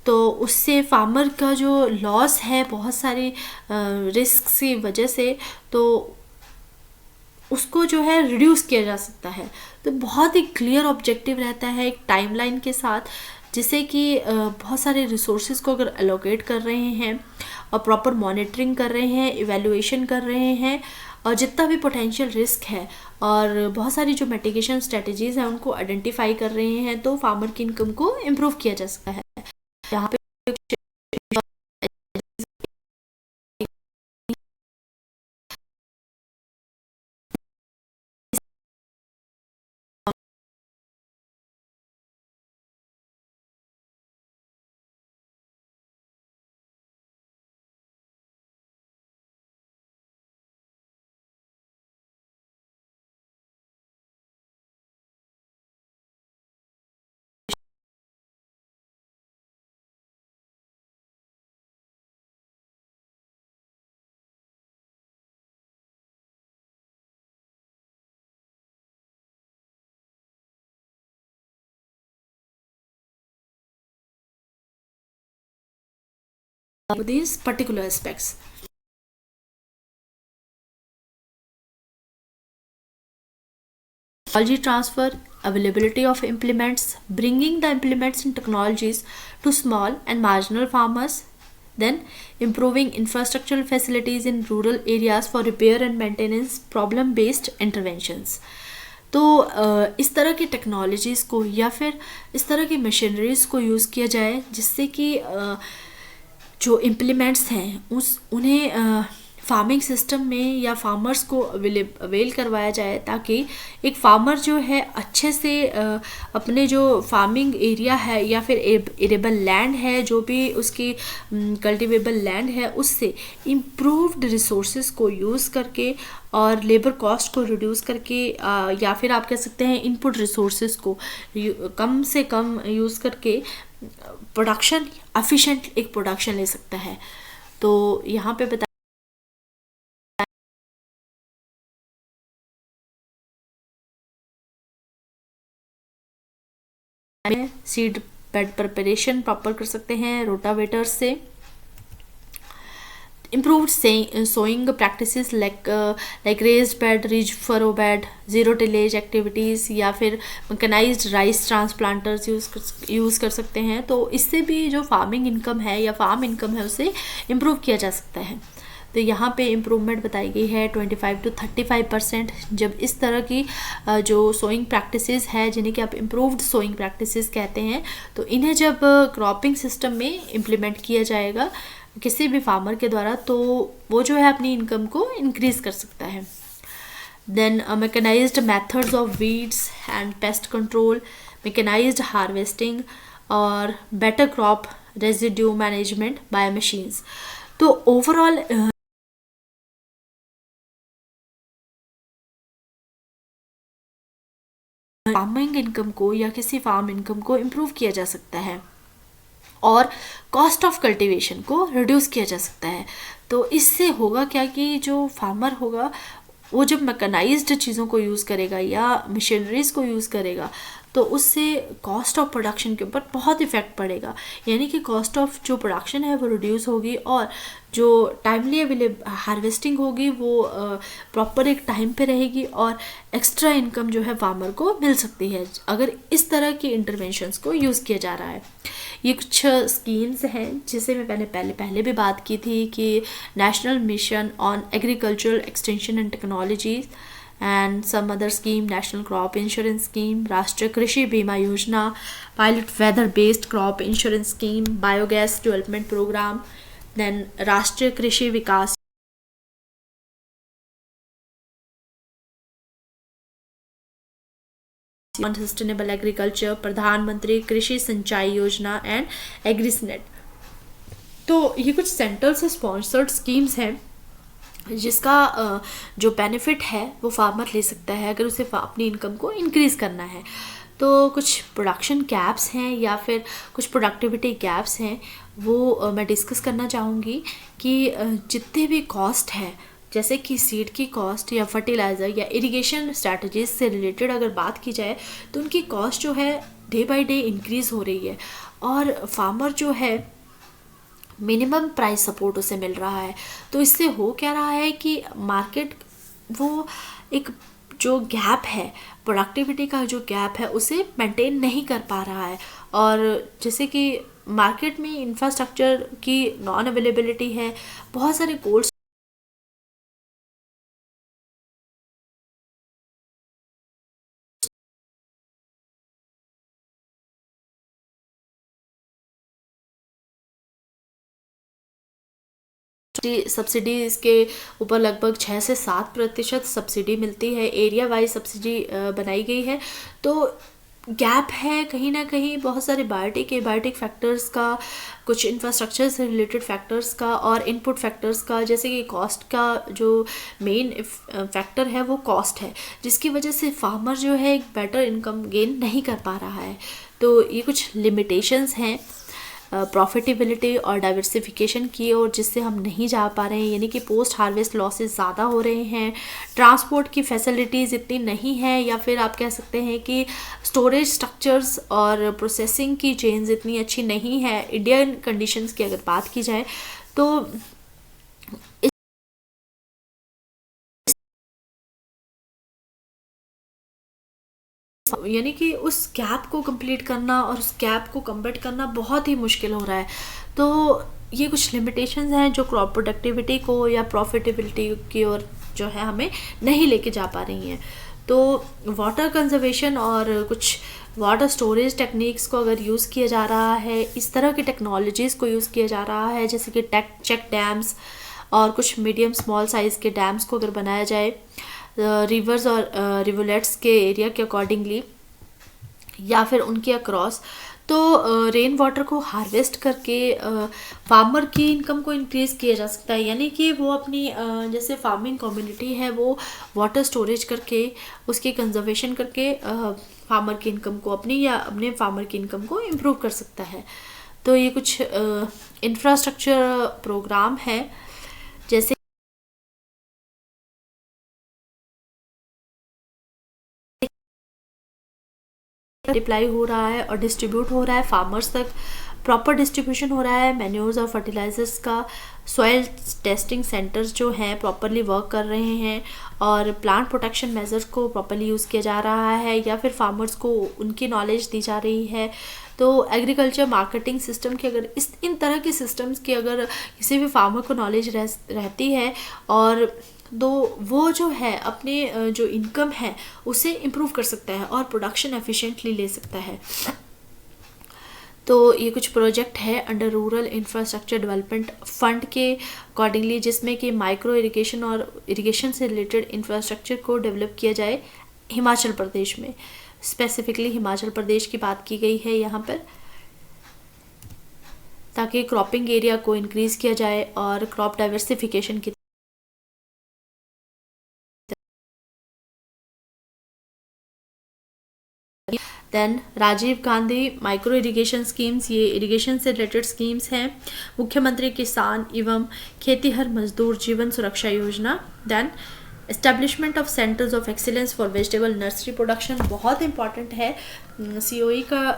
तो उससे फार्मर का जो लॉस है बहुत सारी रिस्क की वजह से, तो उसको जो है रिड्यूस किया जा सकता है। तो बहुत ही क्लियर ऑब्जेक्टिव रहता है एक टाइमलाइन के साथ, जिससे कि बहुत सारे रिसोर्सेज को अगर एलोकेट कर रहे हैं और प्रॉपर मॉनिटरिंग कर रहे हैं, इवैल्यूएशन कर रहे हैं, और जितना भी पोटेंशियल रिस्क है और बहुत सारी जो मिटिगेशन स्ट्रेटजीज़ हैं उनको आइडेंटिफाई कर रहे हैं, तो फार्मर की इनकम को इम्प्रूव किया जा सकता है। यहाँ पे these particular aspects. Technology transfer, availability of implements, bringing the implements and technologies to small and marginal farmers, then improving infrastructural facilities in rural areas for repair and maintenance, problem based interventions. तो इस तरह की technologies को या फिर इस तरह की मशीनरीज़ को यूज़ किया जाए जिससे कि जो इम्प्लीमेंट्स हैं उन्हें फार्मिंग सिस्टम में या फार्मर्स को अवेल करवाया जाए, ताकि एक फार्मर जो है अच्छे से अपने जो फार्मिंग एरिया है या फिर एरेबल लैंड है, जो भी उसकी कल्टिवेबल लैंड है, उससे इम्प्रूव्ड रिसोर्सेज को यूज़ करके और लेबर कॉस्ट को रिड्यूस करके या फिर आप कह सकते हैं इनपुट रिसोर्सेज को कम से कम यूज़ करके प्रोडक्शन एफिशिएंट एक प्रोडक्शन ले सकता है. तो यहाँ पे बता सीड बेड प्रिपरेशन प्रॉपर कर सकते हैं रोटावेटर से. Improved sowing practices like raised bed, ridge furrow bed, zero tillage activities या फिर मैकेनाइज्ड राइस ट्रांसप्लांटर्स यूज़ कर सकते हैं. तो इससे भी जो फार्मिंग इनकम है या फार्म इनकम है उसे इम्प्रूव किया जा सकता है. तो यहाँ पे इम्प्रूवमेंट बताई गई है 25 to 35%. जब इस तरह की जो सोइंग प्रैक्टिसेस है जिन्हें कि आप इम्प्रूव्ड सोइंग प्रैक्टिसेस कहते हैं, तो इन्हें जब क्रॉपिंग सिस्टम में इम्प्लीमेंट किया जाएगा किसी भी फार्मर के द्वारा, तो वो जो है अपनी इनकम को इंक्रीज़ कर सकता है. Then mechanized methods of weeds and pest control, mechanized harvesting और better crop residue management by machines. तो ओवरऑल फार्मिंग इनकम को या किसी फार्म इनकम को इम्प्रूव किया जा सकता है और कॉस्ट ऑफ कल्टीवेशन को रिड्यूस किया जा सकता है. तो इससे होगा क्या कि जो फार्मर होगा वो जब मैकेनाइज्ड चीज़ों को यूज़ करेगा या मशीनरीज़ को यूज़ करेगा तो उससे कॉस्ट ऑफ प्रोडक्शन के ऊपर बहुत इफ़ेक्ट पड़ेगा. यानी कि कॉस्ट ऑफ जो प्रोडक्शन है वो रिड्यूस होगी और जो टाइमली हार्वेस्टिंग होगी वो प्रॉपर एक टाइम पे रहेगी और एक्स्ट्रा इनकम जो है फार्मर को मिल सकती है अगर इस तरह की इंटरवेंशंस को यूज़ किया जा रहा है. ये कुछ स्कीम्स हैं जिसे मैं पहले भी बात की थी कि national mission on agricultural extension and technology and some other scheme, national crop insurance scheme, राष्ट्रीय कृषि बीमा योजना, pilot weather based crop insurance scheme, biogas development program, then राष्ट्रीय कृषि विकास on sustainable agriculture, प्रधानमंत्री कृषि सिंचाई योजना एंड एग्रीसनेट. तो ये कुछ सेंट्रल से स्पॉन्सर्ड स्कीम्स हैं जिसका जो बेनिफिट है वो फार्मर ले सकता है अगर उसे अपनी इनकम को इंक्रीज़ करना है. तो कुछ प्रोडक्शन गैप्स हैं या फिर कुछ प्रोडक्टिविटी गैप्स हैं वो मैं डिस्कस करना चाहूँगी कि जितने भी कॉस्ट है जैसे कि सीड की कॉस्ट या फर्टिलाइज़र या इरिगेशन स्ट्रैटेजीज से रिलेटेड अगर बात की जाए तो उनकी कॉस्ट जो है डे बाय डे इंक्रीज़ हो रही है और फार्मर जो है मिनिमम प्राइस सपोर्ट उसे मिल रहा है. तो इससे हो क्या रहा है कि मार्केट वो एक जो गैप है प्रोडक्टिविटी का जो गैप है उसे मेंटेन नहीं कर पा रहा है. और जैसे कि मार्केट में इंफ्रास्ट्रक्चर की नॉन अवेलेबिलिटी है, बहुत सारे कोल्ड सब्सिडी इसके ऊपर लगभग 6 से 7% सब्सिडी मिलती है. एरिया वाइज सब्सिडी बनाई गई है. तो गैप है कहीं ना कहीं बहुत सारे बायोटिक फैक्टर्स का, कुछ इंफ्रास्ट्रक्चर से रिलेटेड फैक्टर्स का और इनपुट फैक्टर्स का. जैसे कि कॉस्ट का जो मेन फैक्टर है वो कॉस्ट है जिसकी वजह से फार्मर जो है एक बेटर इनकम गेन नहीं कर पा रहा है. तो ये कुछ लिमिटेशंस हैं प्रॉफिटेबिलिटी और डाइवर्सिफिकेशन की ओर जिससे हम नहीं जा पा रहे हैं, यानी कि पोस्ट हार्वेस्ट लॉसेस ज़्यादा हो रहे हैं, ट्रांसपोर्ट की फैसिलिटीज़ इतनी नहीं है, या फिर आप कह सकते हैं कि स्टोरेज स्ट्रक्चर्स और प्रोसेसिंग की चेन्स इतनी अच्छी नहीं है इंडियन कंडीशंस की अगर बात की जाए तो। यानी कि उस गैप को कंप्लीट करना और उस गैप को कम्बट करना बहुत ही मुश्किल हो रहा है। तो ये कुछ लिमिटेशंस हैं जो क्रॉप प्रोडक्टिविटी को या प्रॉफिटेबिलिटी की ओर जो है हमें नहीं लेके जा पा रही हैं। तो वाटर कंजर्वेशन और कुछ वाटर स्टोरेज टेक्निक्स को अगर यूज़ किया जा रहा है, इस तरह की टेक्नोलॉजीज़ को यूज़ किया जा रहा है, जैसे कि चेक डैम्स और कुछ मीडियम स्मॉल साइज़ के डैम्स को अगर बनाया जाए रिवर्स और रिवुलेट्स के एरिया के अकॉर्डिंगली या फिर उनके अक्रॉस, तो रेन वाटर को हार्वेस्ट करके फार्मर की इनकम को इंक्रीज़ किया जा सकता है। यानी कि वो अपनी जैसे फार्मिंग कम्युनिटी है वो वाटर स्टोरेज करके उसकी कंजर्वेशन करके फार्मर की इनकम को अपने फार्मर की इनकम को इम्प्रूव कर सकता है। तो ये कुछ इंफ्रास्ट्रक्चर प्रोग्राम है जैसे अप्लाई हो रहा है और डिस्ट्रीब्यूट हो रहा है फार्मर्स तक, प्रॉपर डिस्ट्रीब्यूशन हो रहा है मैन्योर्स और फर्टिलाइजर्स का, सॉइल टेस्टिंग सेंटर्स जो हैं प्रॉपरली वर्क कर रहे हैं और प्लांट प्रोटेक्शन मेजर्स को प्रॉपरली यूज़ किया जा रहा है या फिर फार्मर्स को उनकी नॉलेज दी जा रही है। तो एग्रीकल्चर मार्केटिंग सिस्टम की अगर इन तरह के सिस्टम्स की अगर किसी भी फार्मर को नॉलेज रहती है और तो वो जो है अपने जो इनकम है उसे इम्प्रूव कर सकता है और प्रोडक्शन एफिशिएंटली ले सकता है। तो ये कुछ प्रोजेक्ट है under rural infrastructure development fund के अकॉर्डिंगली, जिसमें कि माइक्रो इरिगेशन और इरिगेशन से रिलेटेड इंफ्रास्ट्रक्चर को डेवलप किया जाए हिमाचल प्रदेश में। स्पेसिफिकली हिमाचल प्रदेश की बात की गई है यहाँ पर, ताकि क्रॉपिंग एरिया को इंक्रीज़ किया जाए और क्रॉप डाइवर्सिफिकेशन की then Rajiv Gandhi micro irrigation schemes, ये इरिगेशन से रिलेटेड स्कीम्स हैं। मुख्यमंत्री किसान एवं खेतीहर मजदूर जीवन सुरक्षा योजना। Then establishment of centres of excellence for vegetable nursery production बहुत इंपॉर्टेंट है। सीओई का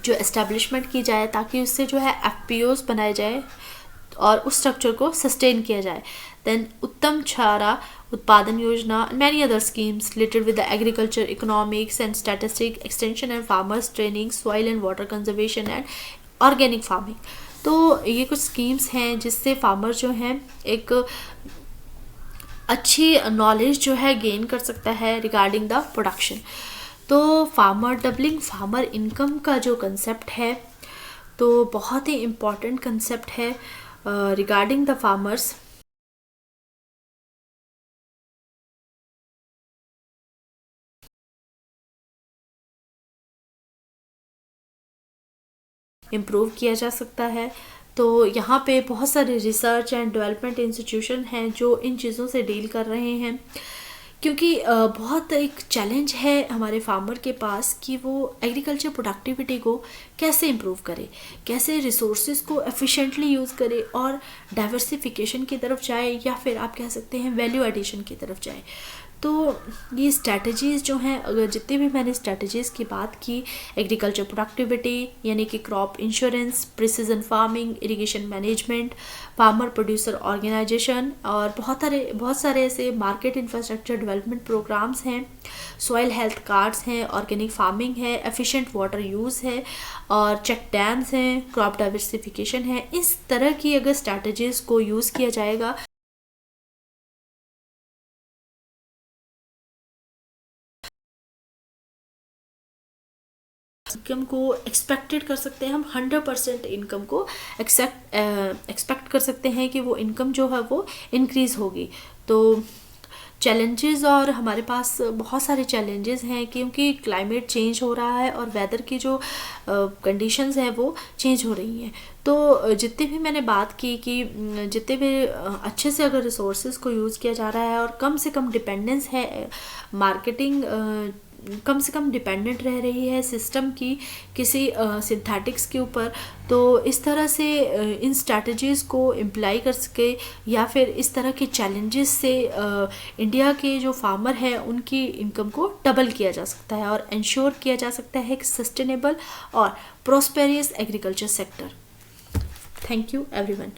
जो एस्टेब्लिशमेंट की जाए ताकि उससे जो है एफपीओज बनाए जाए और उस स्ट्रक्चर को सस्टेन किया जाए। देन उत्तम चारा उत्पादन योजना, many other schemes related with the agriculture, economics and statistic extension and farmers training, soil and water conservation and organic farming। तो ये कुछ स्कीम्स हैं जिससे फार्मर जो हैं एक अच्छी नॉलेज जो है गेन कर सकता है रिगार्डिंग द प्रोडक्शन। तो फार्मर डबलिंग फार्मर इनकम का जो कंसेप्ट है तो बहुत ही इम्पॉर्टेंट कंसेप्ट है रिगार्डिंग द फार्मर्स। इम्प्रूव किया जा सकता है। तो यहाँ पे बहुत सारे रिसर्च एंड डेवलपमेंट इंस्टीट्यूशन हैं जो इन चीज़ों से डील कर रहे हैं, क्योंकि बहुत एक चैलेंज है हमारे फार्मर के पास कि वो एग्रीकल्चर प्रोडक्टिविटी को कैसे इम्प्रूव करे, कैसे रिसोर्सेज को एफिशिएंटली यूज़ करे और डाइवर्सिफिकेशन की तरफ जाए या फिर आप कह सकते हैं वैल्यू एडिशन की तरफ जाए। तो ये स्ट्रैटेजीज़ जो हैं, अगर जितनी भी मैंने स्ट्रैटेजीज़ की बात की, एग्रीकल्चर प्रोडक्टिविटी यानी कि crop insurance, precision farming, irrigation management, farmer producer organisation और बहुत सारे ऐसे मार्केट इंफ्रास्ट्रक्चर डेवलपमेंट प्रोग्राम्स हैं, सॉइल हेल्थ कार्ड्स हैं, ऑर्गेनिक फार्मिंग है, एफिशिएंट वाटर यूज़ है और चेक डैम्स हैं, क्रॉप डाइवर्सिफिकेशन है। इस तरह की अगर स्ट्रैटेजीज़ को यूज़ किया जाएगा इनकम को एक्सपेक्टेड कर सकते हैं हम 100% इनकम को एक्सपेक्ट कर सकते हैं कि वो इनकम जो है वो इंक्रीज़ होगी। तो चैलेंजेस और हमारे पास बहुत सारे चैलेंजेस हैं क्योंकि क्लाइमेट चेंज हो रहा है और वेदर की जो कंडीशंस हैं वो चेंज हो रही हैं। तो जितने भी मैंने बात की कि जितने भी अच्छे से अगर रिसोर्सेज को यूज़ किया जा रहा है और कम से कम डिपेंडेंस है मार्केटिंग कम से कम डिपेंडेंट रह रही है सिस्टम की किसी सिंथेटिक्स के ऊपर, तो इस तरह से इन स्ट्रैटेजीज़ को इम्प्लाई कर सके या फिर इस तरह के चैलेंजेस से इंडिया के जो फार्मर हैं उनकी इनकम को डबल किया जा सकता है और इंश्योर किया जा सकता है एक सस्टेनेबल और prosperous agriculture sector. Thank you everyone.